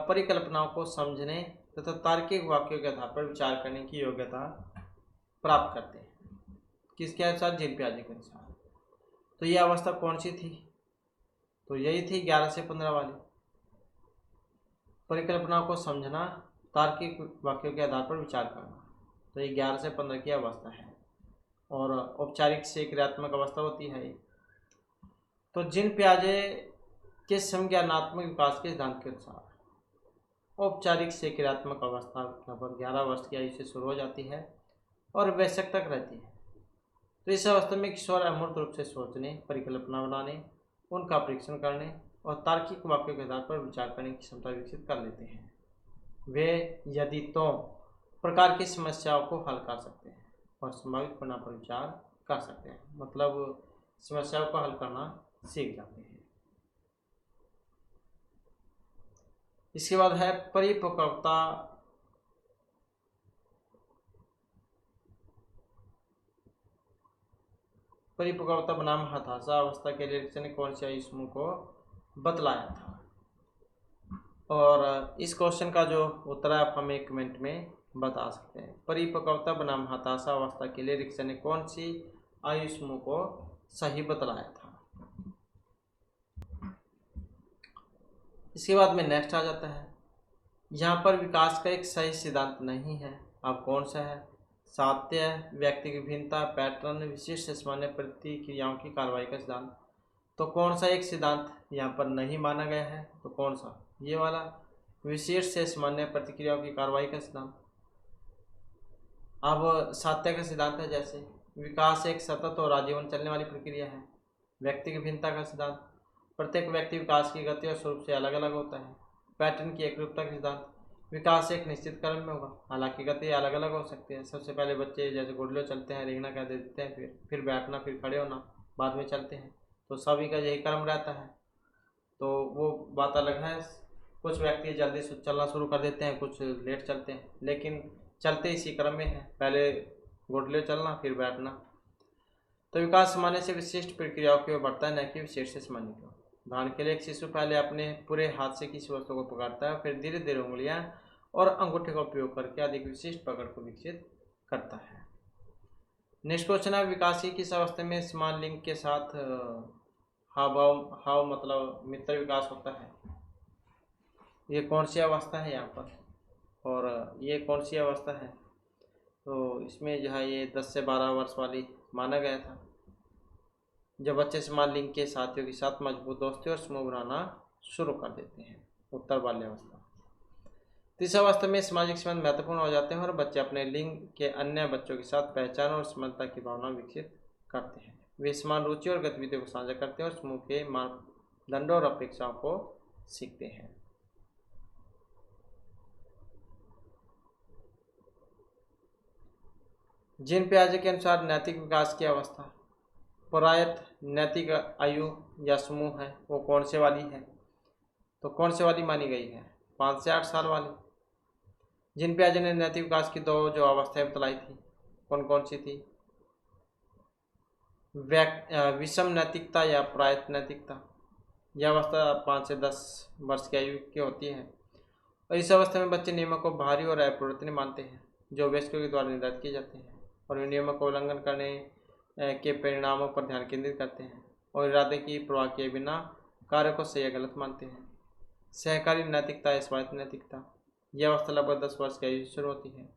परिकल्पनाओं को समझने तथा तार्किक वाक्यों के आधार पर विचार करने की योग्यता प्राप्त करते हैं? किसके अनुसार? जीन पियाजे के अनुसार। तो यह अवस्था कौन सी थी? तो यही थी 11 से 15 वाली, परिकल्पनाओं को समझना, तार्किक वाक्यों के आधार पर विचार करना। तो ये 11 से 15 की अवस्था है, और औपचारिक से क्रियात्मक अवस्था होती है। तो जीन पियाजे के संज्ञानात्मक विकास के सिद्धांत के अनुसार औपचारिक से क्रियात्मक अवस्था लगभग 11 वर्ष की आयु से शुरू हो जाती है और वयस्क तक रहती है। तो इस अवस्था में किशोर अमूर्त रूप से सोचने, परिकल्पना बनाने, उनका परीक्षण करने और तार्किक वाक्यों के आधार पर विचार करने की क्षमता विकसित कर लेते हैं। वे यदि तो प्रकार की समस्याओं को हल कर सकते हैं और संभावित परिणाम पर विचार कर सकते हैं, मतलब समस्याओं को हल करना सीख जाते हैं। इसके बाद है परिपक्वता। परिपक्वता बनाम हताशा अवस्था के लिए ने कौन से आयु समूह को बतलाया था? और इस क्वेश्चन का जो उत्तर है आप हमें कमेंट में बता सकते हैं। परिपक्वता बनाम हताशा अवस्था के लिए रिक्सन ने कौन सी आयु समूह को सही बतलाया था? इसके बाद में नेक्स्ट आ जाता है, यहाँ पर विकास का एक सही सिद्धांत नहीं है। अब कौन सा है? सात्य, व्यक्ति की भिन्नता, पैटर्न, विशिष्ट सामान्य प्रतिक्रियाओं की कार्रवाई का सिद्धांत। तो कौन सा एक सिद्धांत यहाँ पर नहीं माना गया है? तो कौन सा? ये वाला, विशेष से सामान्य प्रतिक्रियाओं की कार्रवाई का सिद्धांत। अब सात्य का सिद्धांत है जैसे विकास एक सतत और आजीवन चलने वाली प्रक्रिया है। व्यक्ति की भिन्नता का सिद्धांत, प्रत्येक व्यक्ति विकास की गति और स्वरूप से अलग अलग होता है। पैटर्न की एकरूपता का सिद्धांत, विकास एक निश्चित क्रम में होगा, हालांकि गति अलग अलग हो सकती है। सबसे पहले बच्चे जैसे गुडलियों चलते हैं, रेंगना कह देते हैं, फिर बैठना, फिर खड़े होना, बाद में चलते हैं। तो सभी का यही क्रम रहता है। तो वो बात अलग है, कुछ व्यक्ति जल्दी चलना शुरू कर देते हैं, कुछ लेट चलते हैं, लेकिन चलते इसी क्रम में है, पहले घुटलियों चलना फिर बैठना। तो विकास सामान्य से विशिष्ट प्रक्रियाओं की ओर बढ़ता है, न कि विशेष से सामान्य की ओर। उदाहरण के लिए एक शिशु पहले अपने पूरे हाथ से किसी वस्तु को पकड़ता है, फिर धीरे धीरे उंगलियां और अंगूठे का उपयोग करके अधिक विशिष्ट पकड़ को विकसित करता है। नेक्स्ट क्वेश्चन है, विकास की किस अवस्था में समान लिंग के साथ हाव मतलब मित्र विकास होता है? ये कौन सी अवस्था है यहाँ पर? और ये कौन सी अवस्था है? तो इसमें जो है ये 10 से 12 वर्ष वाली माना गया था, जब बच्चे समान लिंग के साथियों के साथ मजबूत दोस्ती और समूह बनाना शुरू कर देते हैं, उत्तर बाल्यावस्था। तो इस अवस्था में सामाजिक संबंध महत्वपूर्ण हो जाते हैं और बच्चे अपने लिंग के अन्य बच्चों के साथ पहचान और समानता की भावना विकसित करते हैं। वे समान रुचि और गतिविधियों को साझा करते हैं और समूह के मानदंडों और अपेक्षाओं को सीखते हैं। जीन पियाजे के अनुसार नैतिक विकास की अवस्था प्रायत नैतिक आयु या समूह है वो कौन से वाली है? तो कौन से वाली मानी गई है? 5 से 8 साल वाली। जीन पियाजे ने नैतिक विकास की 2 जो अवस्थाएं बतलाई थी, कौन कौन सी थी? विषम नैतिकता या प्रायत नैतिकता। यह अवस्था 5 से 10 वर्ष की आयु की होती है और इस अवस्था में बच्चे नियमों को बाहरी और अपरिवर्तनीय मानते हैं जो वयस्कों के द्वारा निर्धारित किए जाते हैं और वे नियमों का उल्लंघन करने के परिणामों पर ध्यान केंद्रित करते हैं और इरादे की परवाह किए बिना कार्य को सही या गलत मानते हैं। सहकारी नैतिकता या स्वायत्त नैतिकता। यह अवस्था लगभग 10 वर्ष की आयु से शुरू होती है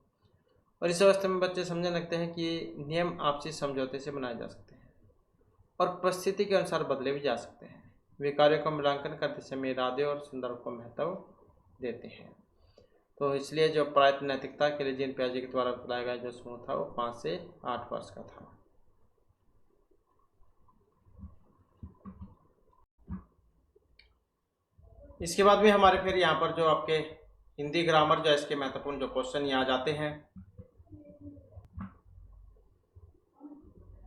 और इस अवस्था में बच्चे समझने लगते हैं कि नियम आपसी समझौते से बनाए जा सकते हैं और परिस्थिति के अनुसार बदले भी जा सकते हैं। वे कार्यों का मूल्यांकन करते समय इरादे और संदर्भ को महत्व देते हैं। तो इसलिए जो प्रायत नैतिकता के लिए जीन पियाजे के द्वारा बताया गया जो समूह था वो 5 से 8 वर्ष का था। इसके बाद भी हमारे फिर यहाँ पर जो आपके हिंदी ग्रामर जो इसके महत्वपूर्ण जो क्वेश्चन यहाँ जाते हैं।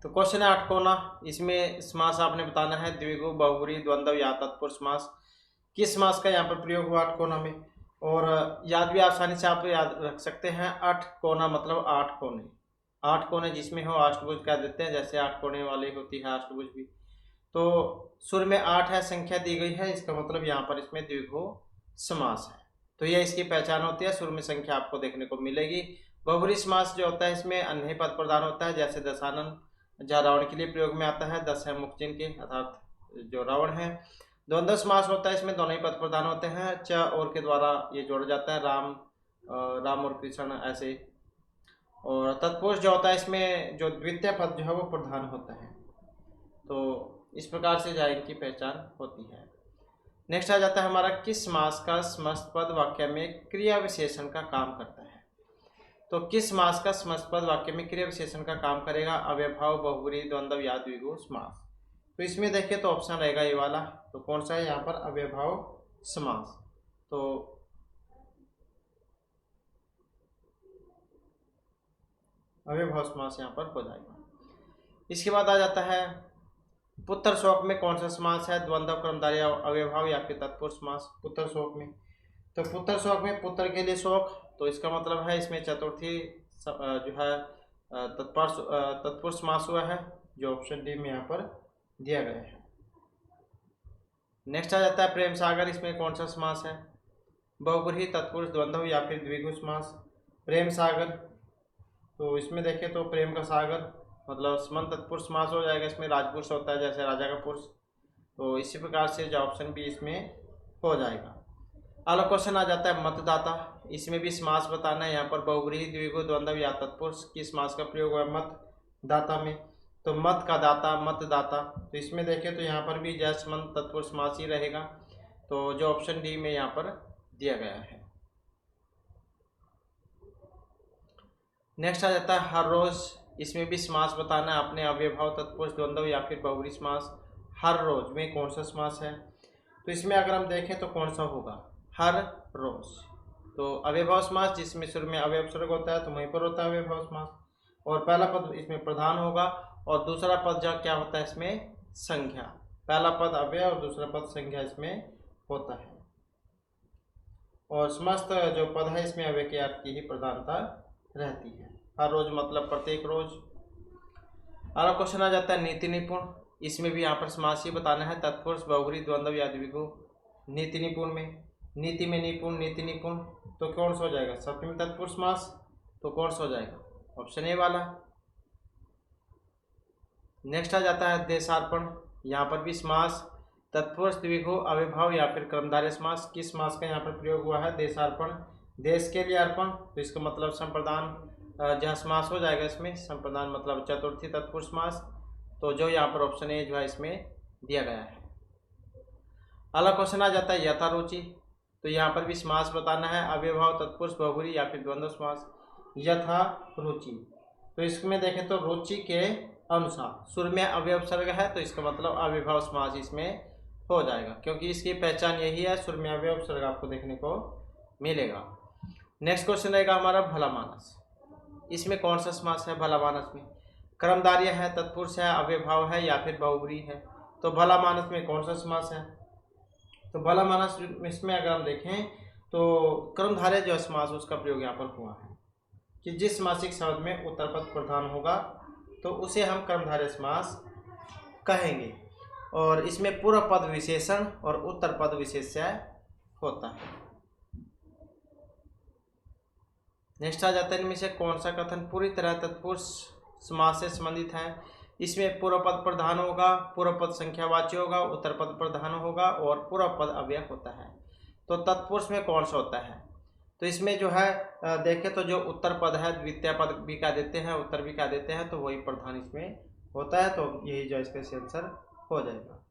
तो क्वेश्चन है 8 कोना, इसमें समास आपने बताना है द्विगु, बहुब्री, द्वंद्व या तत्पुरुष समास। किस समास का यहाँ पर प्रयोग हुआ 8 कोना में? और याद भी आसानी से आप याद रख सकते हैं, 8 कोना मतलब 8 कोने। 8 कोने जिसमें हो अष्टभुज कह देते हैं, जैसे 8 कोने वाली होती है अष्टभुज भी। तो सुर में 8 है, संख्या दी गई है, इसका मतलब यहाँ पर इसमें द्विगु समास है। तो यह इसकी पहचान होती है, सुर में संख्या आपको देखने को मिलेगी। बहुब्री समास जो होता है इसमें अन्य पद प्रधान होता है, जैसे दशानन जहाँ रावण के लिए प्रयोग में आता है, 10 है मुख चिन्ह के अर्थात जो रावण है। द्वंद्व समास होता है, इसमें दोनों ही पद प्रधान होते हैं, च और के द्वारा ये जोड़ा जाता है, राम और कृष्ण ऐसे। और तत्पुरुष जो होता है इसमें जो द्वितीय पद जो है वो प्रधान होता है। तो इस प्रकार से जाए इनकी पहचान होती है। नेक्स्ट आ जाता है हमारा, किस समास का समस्त पद वाक्य में क्रिया विशेषण का काम करता है? तो किस समास का समस्त पद वाक्य में क्रिया विशेषण का काम करेगा? अव्ययभाव, बहुब्री, द्वंद्व या द्विगु समास। तो इसमें देखिए तो ऑप्शन रहेगा ये वाला, तो कौन सा है यहाँ पर? अव्ययभाव समास। तो अव्ययभाव समास यहाँ पर हो जाएगा। इसके बाद आ जाता है पुत्र शोक में कौन सा समास है? द्वंद्व, कर्मधारय, अव्ययभाव या फिर तत्पुरुष समास। पुत्र शोक में, तो पुत्र शोक में पुत्र के लिए शोक, तो इसका मतलब है इसमें चतुर्थी जो है तत्पुरुष समास हुआ है, जो ऑप्शन डी में यहाँ पर दिया गया है। नेक्स्ट आ जाता है प्रेम सागर, इसमें कौन सा समास है? बहुब्रीहि, तत्पुरुष, द्वंद्व या फिर द्विगु समास। प्रेम सागर, तो इसमें देखें तो प्रेम का सागर मतलब समन तत्पुरुष समास हो जाएगा। इसमें राजपुरुष होता है, जैसे राजा का पुरुष, तो इसी प्रकार से जो ऑप्शन भी इसमें हो जाएगा। अगला क्वेश्चन आ जाता है मतदाता, इसमें भी समास बताना है। यहाँ पर बहुब्रीहि, द्विगु, द्वंद्व या तत्पुरुष की समास का प्रयोग हुआ मतदाता में। तो मत का दाता, मतदाता, तो इसमें देखें तो यहाँ पर भी जसमंत तत्पुरुष समास ही रहेगा, तो जो ऑप्शन डी में यहाँ पर दिया गया है। नेक्स्ट आ जाता है हर रोज, इसमें भी समास बताना है अपने अव्ययभाव, तत्पुरुष, द्वंद्व या फिर बहुब्री समास। हर रोज में कौन सा समास है? तो इसमें अगर हम देखें तो कौन सा होगा? हर रोज। तो अव्ययभाव समास जिसमें शुरू में अव्यय उपसर्ग होता है तो वहीं पर होता है अव्ययभाव समास, और पहला पद इसमें प्रधान होगा और दूसरा पद जो क्या होता है इसमें? संज्ञा। पहला पद अव्यय और दूसरा पद संज्ञा इसमें होता है, और समस्त जो पद है इसमें अव्यय के अर्थ की ही प्रधानता रहती है। हर रोज मतलब प्रत्येक रोज। अगला क्वेश्चन आ जाता है नीति निपुण, इसमें भी यहाँ पर समास ही बताना है, तत्पुरुष, बहुब्री, द्वंद्व या द्विगु। नीति निपुण में, नीति में निपुण, नीति निपुण, तो कौन सा हो जाएगा? सप्तमी तत्पुरुष समास, तो कौन सा हो जाएगा? ऑप्शन ए वाला। नेक्स्ट आ जाता है देशार्पण, यहाँ पर भी समास तत्पुरुष, द्विगु, अव्ययभाव या फिर कर्मधारय समास। किस समास का यहाँ पर प्रयोग हुआ है? देशार्पण। देश के लिए अर्पण, तो इसका मतलब संप्रदान जहाँ समास हो जाएगा इसमें, संप्रदान मतलब चतुर्थी तत्पुरुष समास। तो जो यहाँ पर ऑप्शन ए जो है इसमें दिया गया है। अगला क्वेश्चन आ जाता है यथारुचि। तो यहाँ पर भी समास बताना है, अव्ययभाव तत्पुरुष बहुब्री या फिर द्वंद्व समास। यथारुचि, तो इसमें देखें तो रुचि के अनुसार, सुर में अव्यवसर्ग है तो इसका मतलब अव्ययभाव समास इसमें हो जाएगा, क्योंकि इसकी पहचान यही है, सुर में अव्यवसर्ग आपको देखने को मिलेगा। नेक्स्ट क्वेश्चन रहेगा हमारा भला मानस। इसमें कौन सा समास है भला मानस में? कर्मधारय है, तत्पुरुष है, अव्ययभाव है या फिर बहुब्री है। तो भला मानस में कौन सा समास है? तो भला मानस इसमें अगर हम देखें तो कर्मधारय जो समास उसका प्रयोग यहाँ पर हुआ है कि जिस समासिक शब्द में उत्तर पद प्रधान होगा तो उसे हम कर्मधारय समास कहेंगे, और इसमें पूर्व पद विशेषण और उत्तर पद विशेष्य होता है। नेक्स्ट आ जाता है इनमें से कौन सा कथन पूरी तरह तत्पुरुष समास से संबंधित है? इसमें पूर्व पद प्रधान होगा, पूर्व पद संख्यावाची होगा, उत्तर पद प्रधान होगा और पूर्व पद अव्यय होता है। तो तत्पुरुष में कौन सा होता है? तो इसमें जो है देखें तो जो उत्तर पद है द्वितीय पद भी कह देते हैं, उत्तर भी कह देते हैं, तो वही प्रधान इसमें होता है। तो यही जो इसका आंसर हो जाएगा।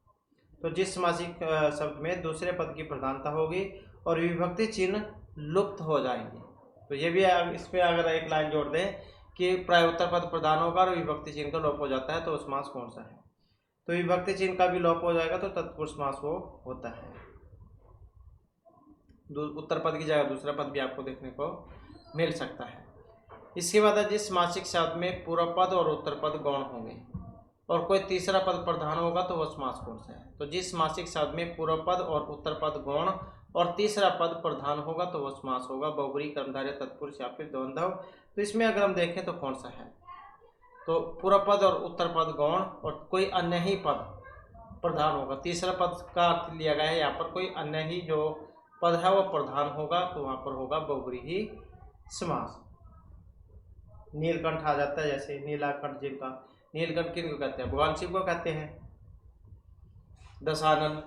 तो जिस समासिक शब्द में दूसरे पद की प्रधानता होगी और विभक्ति चिन्ह लुप्त हो जाएंगे। तो ये भी इस पर अगर एक लाइन जोड़ दें कि प्राय उत्तर पद प्रधान होगा और विभक्ति चिन्ह का लोप हो जाता है, तो समास कौन सा है? तो विभक्ति चिन्ह का भी लोप हो जाएगा तो तत्पुरुष समास वो होता है। उत्तर पद की जगह दूसरा पद भी आपको देखने को मिल सकता है। इसके बाद जिस समासिक शब्द में पूर्व पद और उत्तर पद गौण होंगे और कोई तीसरा पद प्रधान होगा तो वह समास कौन सा है? तो जिस समासिक शब्द में पूर्व पद और उत्तर पद गौण और तीसरा पद प्रधान होगा तो वह समास होगा बहुब्री, कर्मधारय, तत्पुरुष या फिर द्वंद्व। तो इसमें अगर हम देखें तो कौन सा है? तो पूर्व पद और उत्तर पद गौण और कोई अन्य ही पद प्रधान होगा। तीसरा पद का अर्थ लिया गया है यहाँ पर, कोई अन्य ही जो पद है वो प्रधान होगा, तो वहाँ पर होगा बहुब्री ही समास। नीलकंठ आ जाता है, जैसे नीलाकंठ जिनका, नीलकंठ किनको कहते हैं? भगवान शिव को कहते हैं। दशानन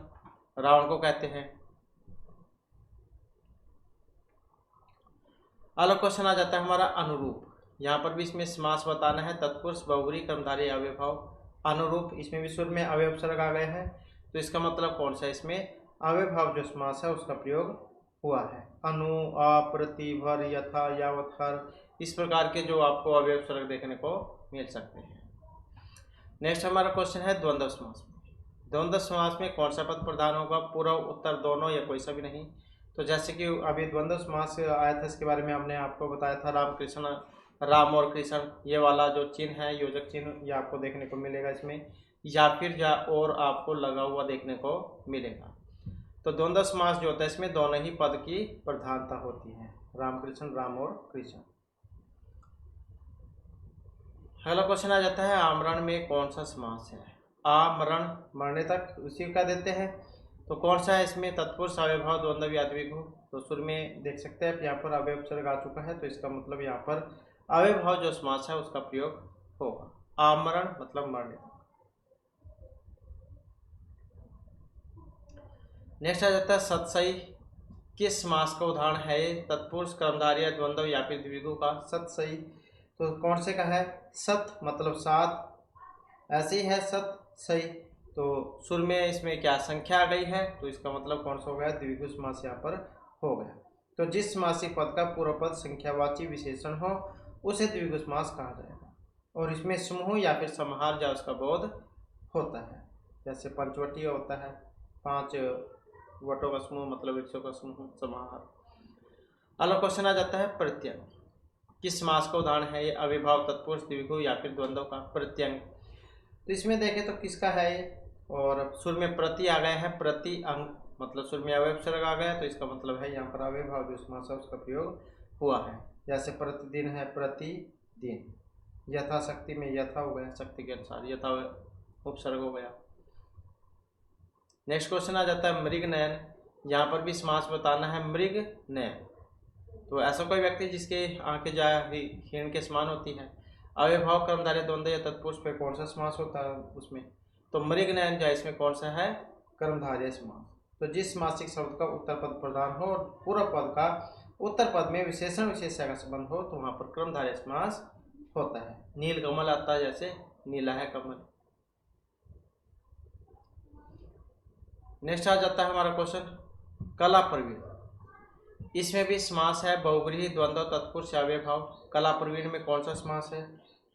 रावण को कहते हैं। अगला क्वेश्चन आ जाता है हमारा अनुरूप। यहाँ पर भी इसमें समास बताना है, तत्पुरुष, बहुब्री, कर्मधारय, अव्ययभाव, अनुरूप। इसमें भी सुर में अव्ययसर्ग आ गए हैं, तो इसका मतलब कौन सा? इसमें अव्ययभाव जो समास है उसका प्रयोग हुआ है। अनु, आ, प्रति, भर, यथा, यावत, हर, इस प्रकार के जो आपको अव्ययसर्ग देखने को मिल सकते हैं। नेक्स्ट हमारा क्वेश्चन है द्वंद्व समास। द्वंद्व समास में कौन सा पद प्रधान होगा? पूर्व, उत्तर दोनों या कोई सा भी नहीं। तो जैसे कि अभी द्वंद्व समास आया था, इसके बारे में हमने आपको बताया था, राम कृष्ण, राम और कृष्ण, ये वाला जो चिन्ह है योजक चिन्ह, ये आपको देखने को मिलेगा इसमें, या फिर और आपको लगा हुआ देखने को मिलेगा। तो द्वंद्व समास जो होता है इसमें दोनों ही पद की प्रधानता होती है, राम कृष्ण, राम और कृष्ण। अगला क्वेश्चन आ जाता है आमरण में कौन सा समास है? आमरण, मरने तक, उसी का देते हैं। तो कौन सा है इसमें? तत्पुरुष, अव्ययभाव, द्वंद्व या द्विगु। तो सुर में देख सकते हैं यहाँ पर अव्ययसर्ग आ चुका है, तो इसका मतलब यहाँ पर अव्ययभाव जो समास है उसका प्रयोग होगा। आमरण मतलब मरने तक। नेक्स्ट आ जाता है सतसई। किस समास का उदाहरण है ये? तत्पुरुष, कर्मधारय, द्वंद्व या फिर द्विगु का सतसई। तो कौन से का है? सत मतलब सात, ऐसे ही है सत सही। तो सुर में इसमें क्या संख्या आ गई है, तो इसका मतलब कौन सा हो गया? द्विगु समास यहाँ पर हो गया। तो जिस समासिक पद का पूर्व पद संख्यावाची विशेषण हो उसे द्विगु समास कहा जाएगा, और इसमें समूह या फिर समाहार या उसका बोध होता है। जैसे पंचवटी होता है, 5 वटों का समूह मतलब वृक्षों का समूह, समाहार। अगला क्वेश्चन आ जाता है प्रत्यंग। किस समास का उदाहरण है ये? अव्ययभाव, तत्पुरुष, द्विगु या फिर द्वंद्व का प्रत्यंग। तो इसमें देखें तो किसका है ये? और सुर में प्रति आ गया है, प्रति अंग मतलब सुर में अव्ययसर्ग आ गया, तो इसका मतलब है यहाँ पर अव्ययभाव जो समास है उसका प्रयोग हुआ है। जैसे प्रतिदिन है, प्रतिदिन। यथाशक्ति में यथा हो गया, शक्ति के अनुसार, यथा उपसर्ग हो गया। नेक्स्ट क्वेश्चन आ जाता है मृग नयन। यहाँ पर भी समास बताना है, मृग नयन। तो ऐसा कोई व्यक्ति जिसके आंखें जा हिरण के समान होती है। अव्ययभाव, कर्मधारय, द्वंद्व या तत्पुरुष पे कौन सा समास होता है उसमें? तो मृग नयन जो इसमें कौन सा है? कर्मधारय समास। तो जिस समासिक शब्द का उत्तर पद प्रधान हो और पूर्व पद का उत्तर पद में विशेषण विशेष्य का संबंध हो तो वहां पर कर्मधारय समास होता है। नील कमल आता है, जैसे नीला है कमल। नेक्स्ट आ जाता है हमारा क्वेश्चन कला प्रवीण। इसमें भी समास है बहुव्रीहि द्वंद्व तत्पुरुष अव्ययभाव। कला प्रवीण में कौन सा समास है,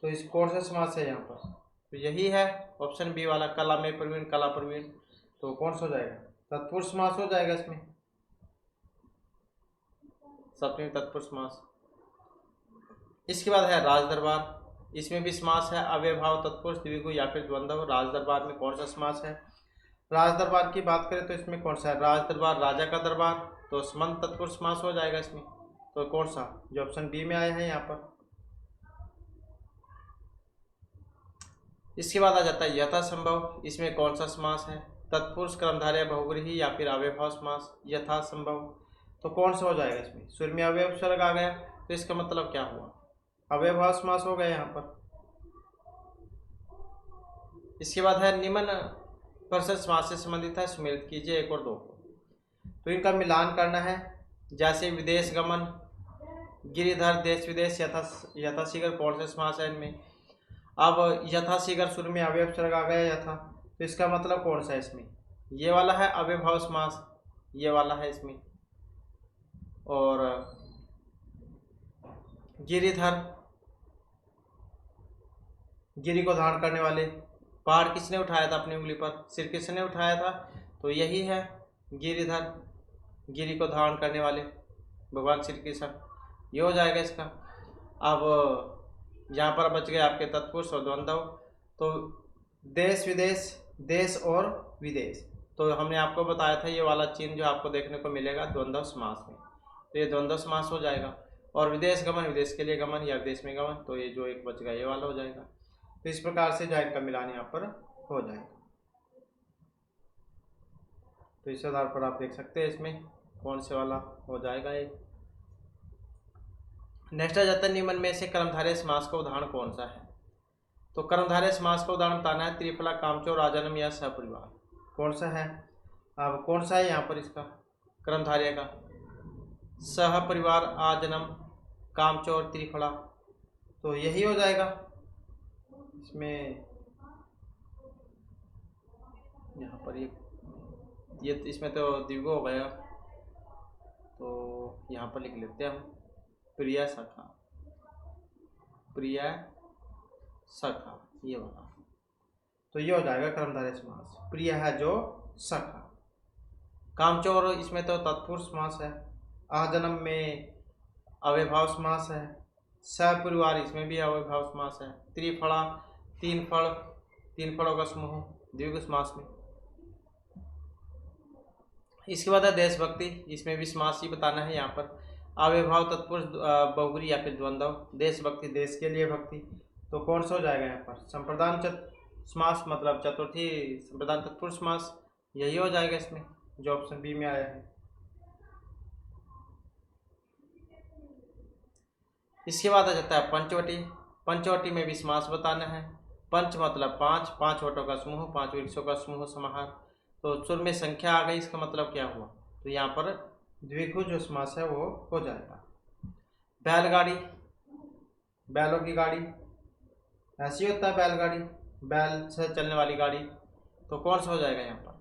तो इस कौन सा समास है यहाँ पर, तो यही है ऑप्शन बी वाला, कला में प्रवीण, कला प्रवीण। तो कौन सा हो जाएगा, तत्पुरुष समास हो जाएगा इसमें, सप्तमी तत्पुरुष समास। इसके बाद है राज दरबार। इसमें भी समास है अव्ययभाव तत्पुरुष द्विगु या फिर द्वंद्व। राज दरबार में कौन सा समास है, राज दरबार की बात करें तो इसमें कौन सा है, राज दरबार, राजा का दरबार, तो समंत तत्पुरुष समास हो जाएगा इसमें। तो कौन सा, जो ऑप्शन बी में आया है यहाँ पर। इसके बाद आ जाता है यथासंभव। इसमें कौन सा समास है, तत्पुरुष कर्मधारय बहुव्रीहि या फिर अव्ययभाव समास, यथासंभव। तो कौन सा हो जाएगा इसमें, सूर्य में अव्यय उपसर्ग आ गया तो इसका मतलब क्या हुआ, अव्ययभाव समास हो गया यहाँ पर। इसके बाद है निम्न प्रश्न समास से संबंधित है, सम्मिलित कीजिए एक और दो को। तो इनका मिलान करना है, जैसे विदेश गमन, गिरिधर, देश विदेश, यथाशीघ्र कौन सा समास है इनमें। अब यथाशीघ्र शुरू में अव्यय उपसर्ग आ गया यथा, तो इसका मतलब कौन सा है इसमें, ये वाला है अव्ययभाव समास, ये वाला है इसमें। और गिरिधर, गिरि को धारण करने वाले, पहाड़ किसने उठाया था अपनी उंगली पर, श्री कृष्ण ने उठाया था, तो यही है गिरिधर, गिरि को धारण करने वाले भगवान श्री कृष्ण, ये हो जाएगा इसका। अब यहाँ पर बच गए आपके तत्पुरुष और द्वंद्व। तो देश विदेश, देश और विदेश, तो हमने आपको बताया था ये वाला चिन्ह जो आपको देखने को मिलेगा द्वंद्व समास में, तो ये द्वंद्व समास हो जाएगा। और विदेश गमन, विदेश के लिए गमन या विदेश में गमन, तो ये जो एक बच गया ये वाला हो जाएगा। तो इस प्रकार से जो इनका मिलान यहाँ पर हो जाएगा। तो इस आधार पर आप देख सकते हैं इसमें कौन से वाला हो जाएगा ये। नेक्स्ट आ जाता है निम्न में से कर्मधारय समास का उदाहरण कौन सा है। तो कर्मधारय समास का उदाहरण बताना है, त्रिफला, कामचोर, आजन्म या सहपरिवार, कौन सा है। अब कौन सा है यहाँ पर इसका कर्मधारय का, सहपरिवार, आजन्म, कामचोर, त्रिफला, तो यही हो जाएगा इसमें। यहाँ पर ये इसमें तो द्विगु हो गया, तो यहाँ पर लिख लेते हैं हम प्रिया सखा, प्रिया सखा, ये वाला, तो ये हो जाएगा कर्मधारय समास, प्रिय है जो सखा। कामचोर, इसमें तो तत्पुरुष समास है, आजन्म में अव्ययभाव समास है, सहपरिवार इसमें भी अव्ययभाव समास है, त्रिफला, तीन फल, तीन फलों का समूह द्विगु समास में। इसके बाद है देशभक्ति। इसमें भी समास ही बताना है यहाँ पर, अव्ययभाव तत्पुरुष बहुव्रीहि या फिर द्वंद्व। देशभक्ति, देश के लिए भक्ति, तो कौन सा हो जाएगा यहाँ पर, संप्रदान समास, मतलब चतुर्थी संप्रदान तत्पुरुष समास, यही हो जाएगा इसमें जो ऑप्शन बी में आया है। इसके बाद आ जाता है पंचवटी। पंचवटी में भी समास बताना है। पंच मतलब पांच, पांच वटों का समूह, पांच वृक्षों का समूह समाहार, तो सुर में संख्या आ गई, इसका मतलब क्या हुआ, तो यहाँ पर द्विगु जो समास है वो हो जाएगा। बैलगाड़ी, बैलों की गाड़ी, ऐसी होता है बैलगाड़ी, बैल से चलने वाली गाड़ी, तो कौन सा हो जाएगा यहाँ पर,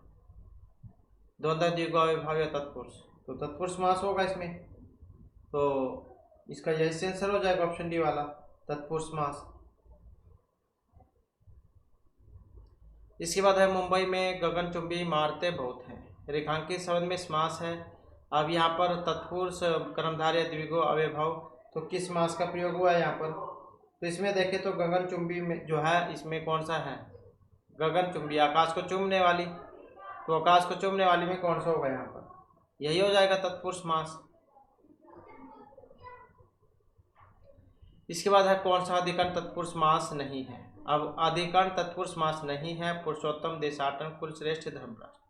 द्वंद्व, द्विगु, अव्ययभाव या तत्पुरुष, तो तत्पुरुष समास होगा इसमें, तो इसका यही आंसर हो जाएगा ऑप्शन डी वाला, तत्पुरुष समास। इसके बाद है मुंबई में गगनचुंबी इमारतें बहुत हैं, रेखांकित शब्द में समास है। अब यहाँ पर तत्पुरुष, कर्मधारय, द्विगु, अव्ययभाव, तो किस समास का प्रयोग हुआ है यहाँ पर, तो इसमें देखें तो गगनचुंबी में जो है इसमें कौन सा है, गगनचुंबी, आकाश को चूमने वाली, तो आकाश को चूमने वाली में कौन सा होगा यहाँ पर, यही हो जाएगा तत्पुरुष समास। इसके बाद है कौन सा अधिकरण तत्पुरुष समास नहीं है। अब अधिकरण तत्पुरुष समास नहीं है, पुरुषोत्तम, देशाटन, कुलश्रेष्ठ, धर्मराज,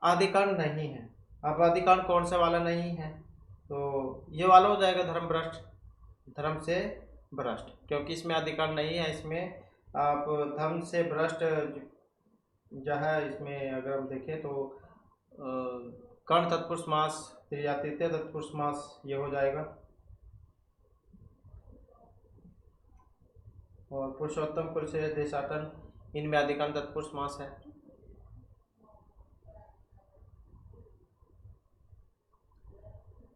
अधिकरण नहीं है। अब अधिकरण कौन सा वाला नहीं है, तो ये वाला हो जाएगा धर्मभ्रष्ट, धर्म से भ्रष्ट, क्योंकि इसमें अधिकरण नहीं है। इसमें आप धर्म से भ्रष्ट जो है, इसमें अगर हम देखें तो कर्ण तत्पुरुष समास तृतीय तत्पुरुष समास ये हो जाएगा। और पुरुषोत्तम, पुरुष, देशाटन, इनमें अधिकांश तत्पुरुष समास है।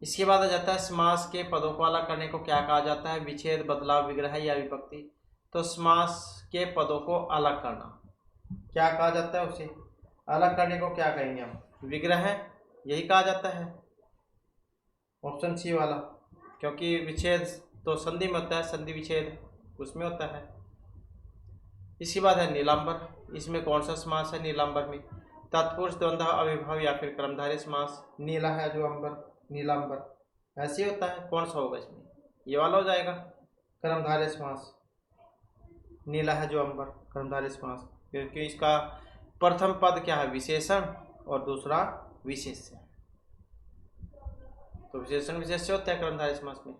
इसके बाद आ जाता है समास के पदों को अलग करने को क्या कहा जाता है? विच्छेद, बदलाव, विग्रह या विभक्ति। तो समास के पदों को अलग करना क्या कहा जाता है? उसे अलग करने को क्या कहेंगे हम? विग्रह, यही कहा जाता है, ऑप्शन सी वाला। क्योंकि विच्छेद तो संधि में होता है, संधि विच्छेद उसमें होता है। इसके बाद है नीलांबर। इसमें कौन सा समास है? नीलांबर में तत्पुरुष, द्वंद्व, अविभाव या फिर कर्मधारय समास। नीला है जो अंबर, नीलांबर ऐसे ही होता है। कौन सा होगा इसमें? ये वाला हो जाएगा, कर्मधारय समास। नीला है जो अंबर, कर्मधारय समास, क्योंकि इसका प्रथम पद क्या है? विशेषण और दूसरा विशेष्य। तो विशेषण विशेष्य होता है कर्मधारय समास में।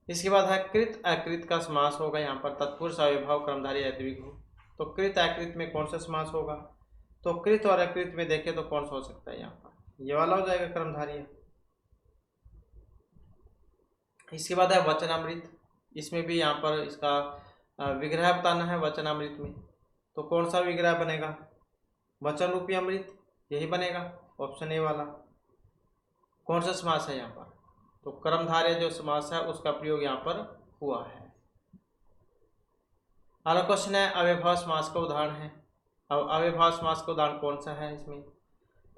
इसके बाद है कृत अकृत का समास होगा यहाँ पर, तत्पुरुष, अविभाव, कर्मधारय या द्विगु। तो कृत अकृत में कौन सा समास होगा? तो कृत और अकृत में देखें तो कौन सा हो सकता है? यहाँ पर ये वाला हो जाएगा, कर्मधारय। इसके बाद है वचनामृत। इसमें भी यहाँ पर इसका विग्रह बताना है वचनामृत में। तो कौन सा विग्रह बनेगा? वचन रूपी अमृत, यही बनेगा, ऑप्शन ए वाला। कौन सा समास है यहाँ पर? तो कर्मधारय जो समास है उसका प्रयोग यहाँ पर हुआ है। अगला क्वेश्चन है अव्ययभाव समास का उदाहरण है। अब अव्ययभाव समास का उदाहरण कौन सा है इसमें?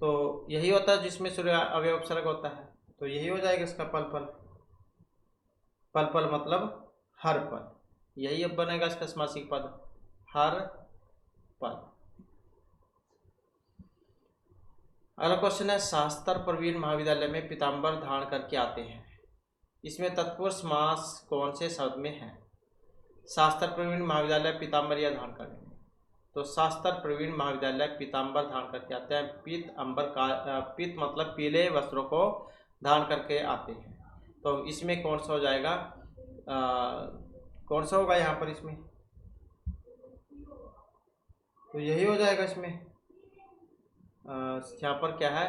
तो यही होता है जिसमें सूर्य अवयव उपसर्ग होता है। तो यही हो जाएगा इसका पल पल। पल पल मतलब हर पल, यही अब बनेगा इसका समासिक पद, हर पल। अगला क्वेश्चन है शास्त्र प्रवीण महाविद्यालय में पीताम्बर धारण करके आते हैं। इसमें तत्पुरुष समास कौन से शब्द में है? शास्त्र प्रवीण महाविद्यालय पीताम्बरिया धारण करने में। तो शास्त्र प्रवीण महाविद्यालय पीताम्बर धारण करके आते हैं। पीत अंबर का पीत मतलब पीले वस्त्रों को धारण करके आते हैं। तो इसमें कौन सा हो जाएगा? कौन सा होगा यहाँ पर इसमें? तो यही हो जाएगा इसमें। यहाँ पर क्या है?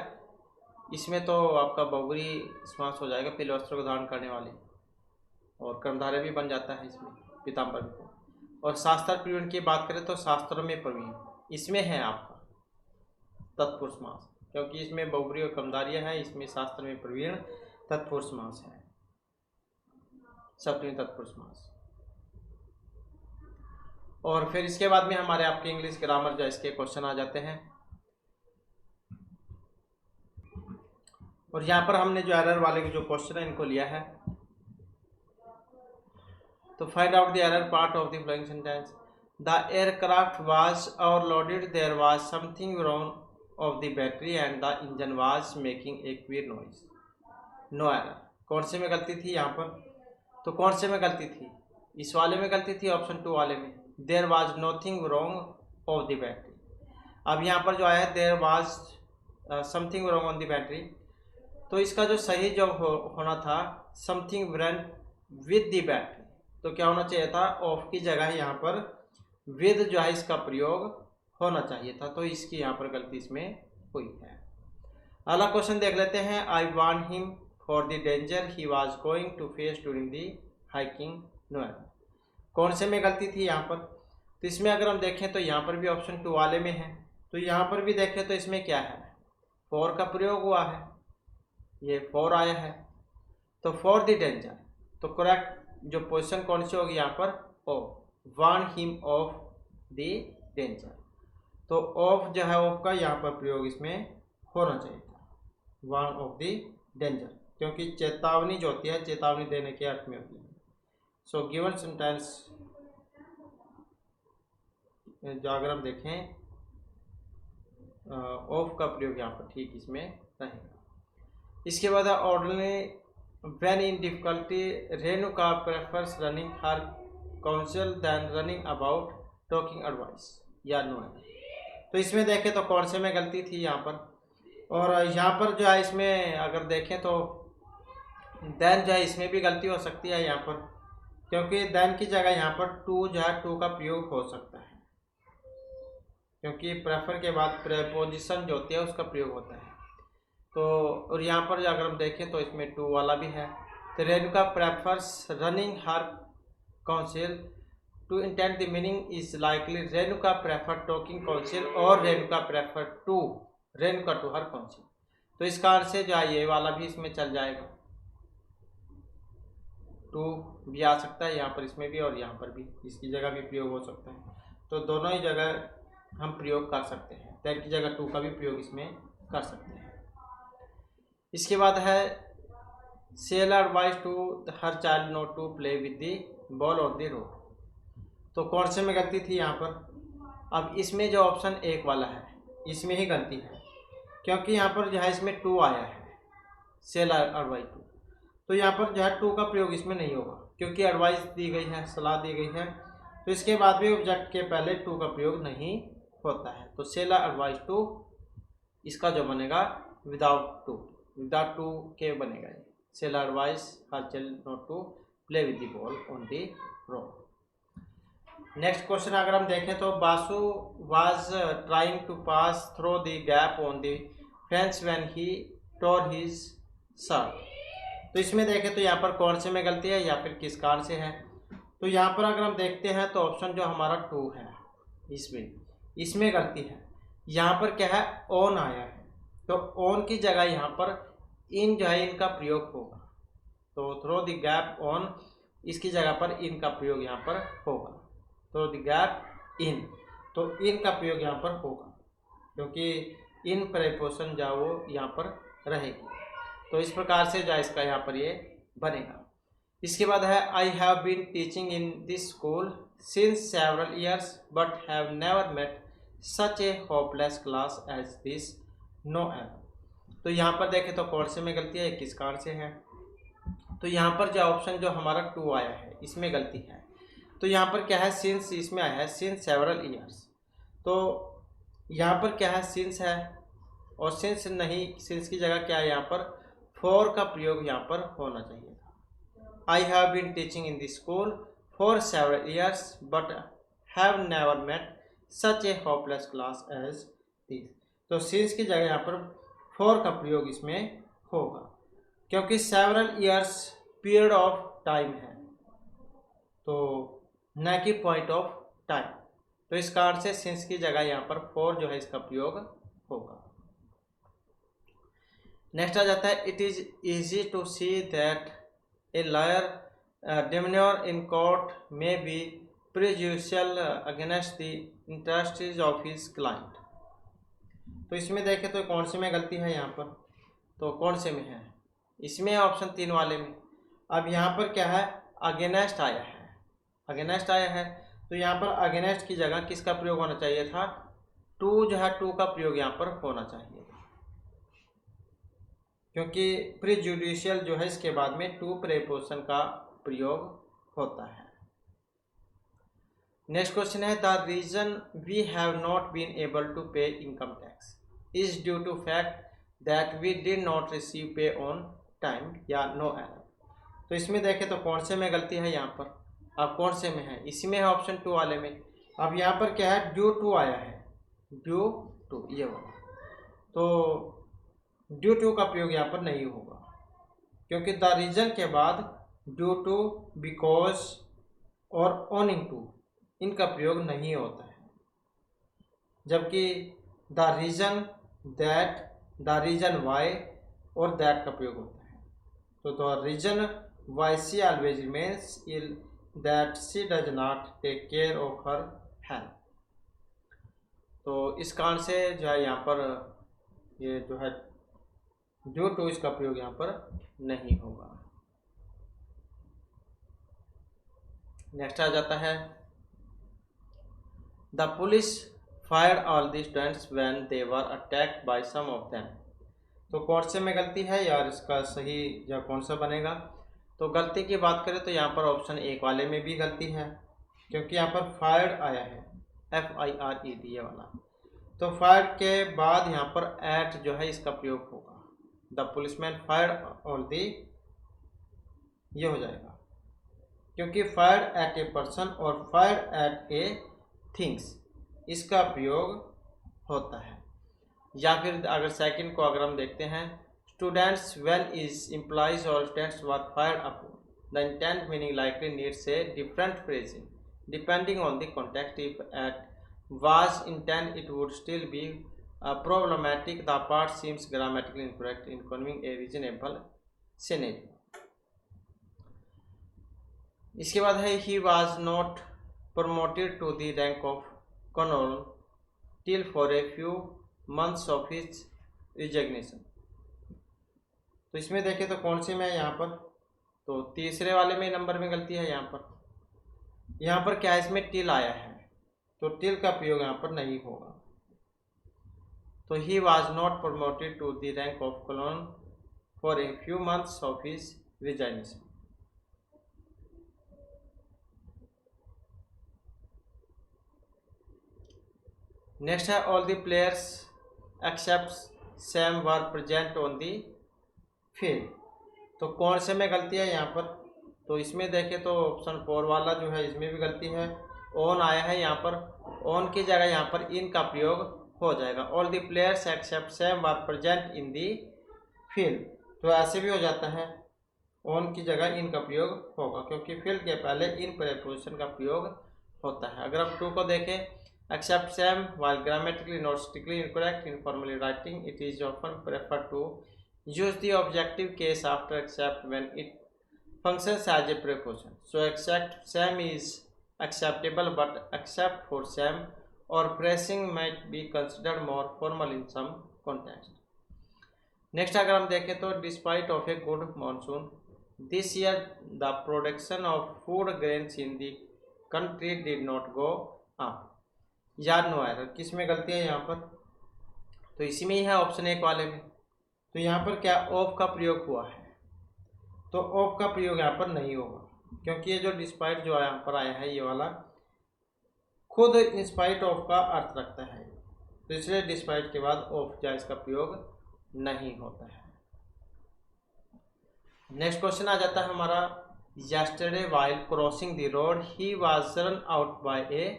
इसमें तो आपका बहुब्री समास हो जाएगा, पीले वस्त्रों को धारण करने वाले, और कर्मधारय भी बन जाता है इसमें पीताम्बर में। और शास्त्र प्रवीण की बात करें तो शास्त्रों में प्रवीण इसमें है आपका तत्पुरुष समास, क्योंकि इसमें बहुब्री और कर्मधारय है। इसमें शास्त्र में प्रवीण तत्पुरुष समास है, सप्तमी तत्पुरुष समास। और फिर इसके बाद में हमारे आपके इंग्लिश ग्रामर जो इसके क्वेश्चन आ जाते हैं। और यहाँ पर हमने जो एरर वाले के जो क्वेश्चन है इनको लिया है। तो find out the error part of the following sentence. The aircraft was overloaded, there was something wrong of the battery and the engine was making a queer noise. No error. कौन से में गलती थी यहाँ पर? तो कौन से में गलती थी? इस वाले में गलती थी, ऑप्शन 2 वाले में। There was nothing wrong of the battery. अब यहाँ पर जो आया है there was something wrong on the battery, तो इसका जो सही जो होना था something run with the battery. तो क्या होना चाहिए था? ऑफ की जगह यहाँ पर विद जो है इसका प्रयोग होना चाहिए था। तो इसकी यहाँ पर गलती इसमें हुई है। अगला क्वेश्चन देख लेते हैं। I warn him for the danger he was going to face during the hiking. No error. कौन से में गलती थी यहाँ पर? तो इसमें अगर हम देखें तो यहाँ पर भी ऑप्शन 2 वाले में है। तो यहाँ पर भी देखें तो इसमें क्या है? फॉर का प्रयोग हुआ है, ये फॉर आया है। तो फॉर द डेंजर, तो करेक्ट जो पोजीशन कौन सी होगी यहाँ पर? Of. Warn him of the danger, तो ऑफ जो है ऑफ का यहाँ पर प्रयोग इसमें होना चाहिए था, वार्न ऑफ द डेंजर, क्योंकि चेतावनी जो होती है चेतावनी देने के अर्थ में होती है। सो गिवन सेंटेंस जो अगर हम देखें ऑफ का प्रयोग यहाँ पर ठीक इसमें रहेगा। इसके बाद ordinary when in difficulty Renuka prefers running her council than running about talking advice या नो। तो इसमें देखें तो कौन से में गलती थी यहाँ पर? और यहाँ पर जो है इसमें अगर देखें तो देन जो है इसमें भी गलती हो सकती है यहाँ पर, क्योंकि देन की जगह यहाँ पर टू जो है टू का प्रयोग हो सकता है, क्योंकि प्रेफर के बाद प्रेपोजिशन जो होती है उसका प्रयोग होता है। तो और यहाँ पर अगर हम देखें तो इसमें टू वाला भी है। तो Renuka prefers running her council to intend the meaning is likely Renuka prefer talking council और Renuka prefer to Renuka to her council. तो इस कारण से जो है ये वाला भी इसमें चल जाएगा, टू भी आ सकता है यहाँ पर, इसमें भी और यहाँ पर भी, इसकी जगह भी प्रयोग हो सकता है। तो दोनों ही जगह हम प्रयोग कर सकते हैं, दैट की जगह टू का भी प्रयोग इसमें कर सकते हैं। इसके बाद है sell advice to her child not to play with the ball on the road. तो कौन से में गलती थी यहाँ पर? अब इसमें जो ऑप्शन एक वाला है इसमें ही गलती है, क्योंकि यहाँ पर जो है इसमें टू आया है, सेल एडवाइस टू। तो यहाँ पर जो है टू का प्रयोग इसमें नहीं होगा, क्योंकि एडवाइस दी गई है, सलाह दी गई है, तो इसके बाद भी ऑब्जेक्ट के पहले टू का प्रयोग नहीं होता है। तो सेल एडवाइस टू इसका जो बनेगा विदाउट टू के बनेगा ये, sell advice her child not to play with the ball on the road. Next question अगर हम देखें तो Basu was trying to pass through the gap on the fence when he tore his shirt. तो इसमें देखें तो यहाँ पर कौन से में गलती है या फिर किस कारण से है? तो यहाँ पर अगर हम देखते हैं तो ऑप्शन जो हमारा टू है इसमें गलती है। यहाँ पर क्या है, ऑन आया है, तो ऑन की जगह यहाँ पर इन जो है इनका प्रयोग होगा। तो थ्रो द गैप ऑन इसकी जगह पर इन का प्रयोग यहाँ पर होगा, थ्रो द गैप इन, तो इन का प्रयोग यहाँ पर होगा, क्योंकि इन प्रीपोजिशन जो वो यहाँ पर रहेगी। तो इस प्रकार से जो इसका यहाँ पर ये बनेगा। इसके बाद है I have been teaching in this school since several years but have never met such a hopeless class as this no ever. तो यहाँ पर देखें तो कौन से में गलती है, किस कारण से है? तो यहाँ पर जो ऑप्शन जो हमारा टू आया है इसमें गलती है। तो यहाँ पर क्या है, सिंस इसमें आया है सिंस सेवरल ईयर्स, तो यहाँ पर क्या है, सिंस है, और सिंस नहीं, सिंस की जगह क्या है यहाँ पर फॉर का प्रयोग यहाँ पर होना चाहिए था। I have been teaching in this school for several years but have never met such a hopeless class as this. तो सिंस की जगह यहाँ पर फॉर का प्रयोग इसमें होगा, क्योंकि several years period of time है, तो न कि पॉइंट ऑफ टाइम। तो इस कारण से सिंस की जगह यहाँ पर फॉर जो है इसका प्रयोग होगा। नेक्स्ट आ जाता है it is easy to see that a lawyer demurrer in court may be prejudicial against the interests of his client. तो इसमें देखें तो कौन से में गलती है यहाँ पर? तो कौन से में है? इसमें ऑप्शन तीन वाले में। अब यहाँ पर क्या है, अगेंस्ट आया है, अगेंस्ट आया है, तो यहाँ पर अगेंस्ट की जगह किसका प्रयोग होना चाहिए था? टू जो है टू का प्रयोग यहाँ पर होना चाहिए, क्योंकि प्रीजुडिशियल जो है इसके बाद में टू प्रीपोजिशन का प्रयोग होता है। नेक्स्ट क्वेश्चन है the reason we have not been able to pay income tax is due to fact that we did not receive pay on time या नो एरर। तो इसमें देखें तो कौन से में गलती है यहाँ पर? अब कौन से में है? इसमें है ऑप्शन टू वाले में। अब यहाँ पर क्या है, ड्यू टू आया है, ड्यू टू ये वाला, तो ड्यू टू का प्रयोग यहाँ पर नहीं होगा, क्योंकि द रीजन के बाद ड्यू टू, बिकॉज और ओनिंग टू इनका प्रयोग नहीं होता है, जबकि the reason, that, the reason why और दैट का प्रयोग होता है। तो the reason why she always remains ill that she does not take care of her health. तो इस कारण से जो है यहाँ पर ये जो है ड्यू टू इसका प्रयोग यहाँ पर नहीं होगा। नेक्स्ट आ जाता है the police fired all the students when they were attacked by some of them. तो कौन से में गलती है यार, इसका सही या कौन सा बनेगा? तो गलती की बात करें तो यहाँ पर ऑप्शन एक वाले में भी गलती है, क्योंकि यहाँ पर फायर्ड आया है, FIRED ये वाला, तो फायर्ड के बाद यहाँ पर एट जो है इसका प्रयोग होगा, the policeman fired all the ये हो जाएगा, क्योंकि फायर्ड एट ए पर्सन और फायर्ड एट ए थिंग्स इसका प्रयोग होता है। या फिर अगर सेकंड को अगर हम देखते हैं students when is implies or students were fired upon. The intent meaning likely needs a different phrasing depending on the context. If at was intent, it would still be problematic. The part seems grammatically incorrect in conveying a reasonable scenario. इसके बाद है he was not promoted to the rank of colonel till for a few months of his resignation. तो इसमें देखें तो कौन से में है यहाँ पर, तो तीसरे वाले में नंबर में गलती है। यहाँ पर क्या है, इसमें टिल आया है तो टिल का प्रयोग यहाँ पर नहीं होगा। तो he was not promoted to the rank of colonel for a few months of his resignation. Next है all the players except Sam were present on the field. तो कौन से में गलती है यहाँ पर, तो इसमें देखें तो ऑप्शन 4 वाला जो है इसमें भी गलती है। ऑन आया है यहाँ पर, ऑन की जगह यहाँ पर इन का प्रयोग हो जाएगा। All the players except Sam were present in the field, तो ऐसे भी हो जाता है, ऑन की जगह इन का प्रयोग होगा क्योंकि फील्ड के पहले इन प्रीपोजिशन का प्रयोग होता है। अगर आप 2 को देखें, except Sam while grammatically not strictly incorrect in formally writing, it is often preferred to use the objective case after except when it functions as a preposition. So except Sam is acceptable, but except for Sam or phrasing might be considered more formal in some context. Next अगर हम देखें तो despite of a good monsoon this year the production of food grains in the country did not go up. याद नो एरर किस में गलती है यहाँ पर, तो इसी में ही है ऑप्शन 1 वाले में। तो यहाँ पर क्या ऑफ का प्रयोग हुआ है, तो ऑफ का प्रयोग यहाँ पर नहीं होगा क्योंकि ये जो डिस्पाइट जो यहाँ पर आया है ये वाला खुद इंस्पाइट ऑफ का अर्थ रखता है, तो इसलिए डिस्पाइट के बाद ऑफ या इसका प्रयोग नहीं होता है। नेक्स्ट क्वेश्चन आ जाता है हमारा, yesterday while crossing the road he was run out by a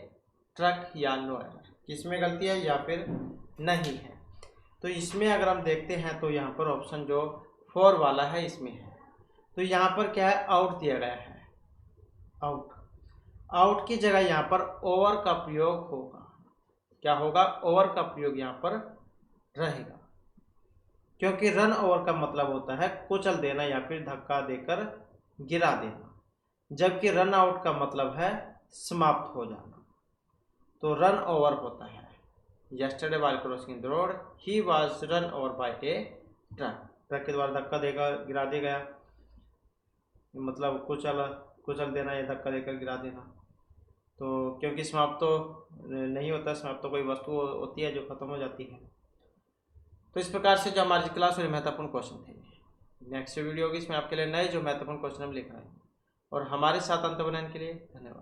truck या नो एरर, किसमें गलती है या फिर नहीं है। तो इसमें अगर हम देखते हैं तो यहाँ पर ऑप्शन जो 4 वाला है इसमें है, तो यहाँ पर क्या है, आउट दिया गया है। आउट की जगह यहाँ पर ओवर का प्रयोग होगा। क्या होगा, ओवर का प्रयोग यहाँ पर रहेगा क्योंकि रन ओवर का मतलब होता है कुचल देना या फिर धक्का देकर गिरा देना, जबकि रन आउट का मतलब है समाप्त हो जाना। तो रन ओवर होता है। yesterday while crossing the road he was run over by a truck, truck के द्वारा धक्का देकर गिरा दिया गया, मतलब कुचल देना या धक्का देकर गिरा देना। तो क्योंकि समाप्त तो नहीं होता, समाप्त तो कोई वस्तु होती है जो खत्म हो जाती है। तो इस प्रकार से जो हमारी क्लास में महत्वपूर्ण क्वेश्चन थे, नेक्स्ट वीडियो होगी इसमें आपके लिए नए जो महत्वपूर्ण क्वेश्चन हम लिख रहे हैं। और हमारे साथ अंत बनाने के लिए धन्यवाद।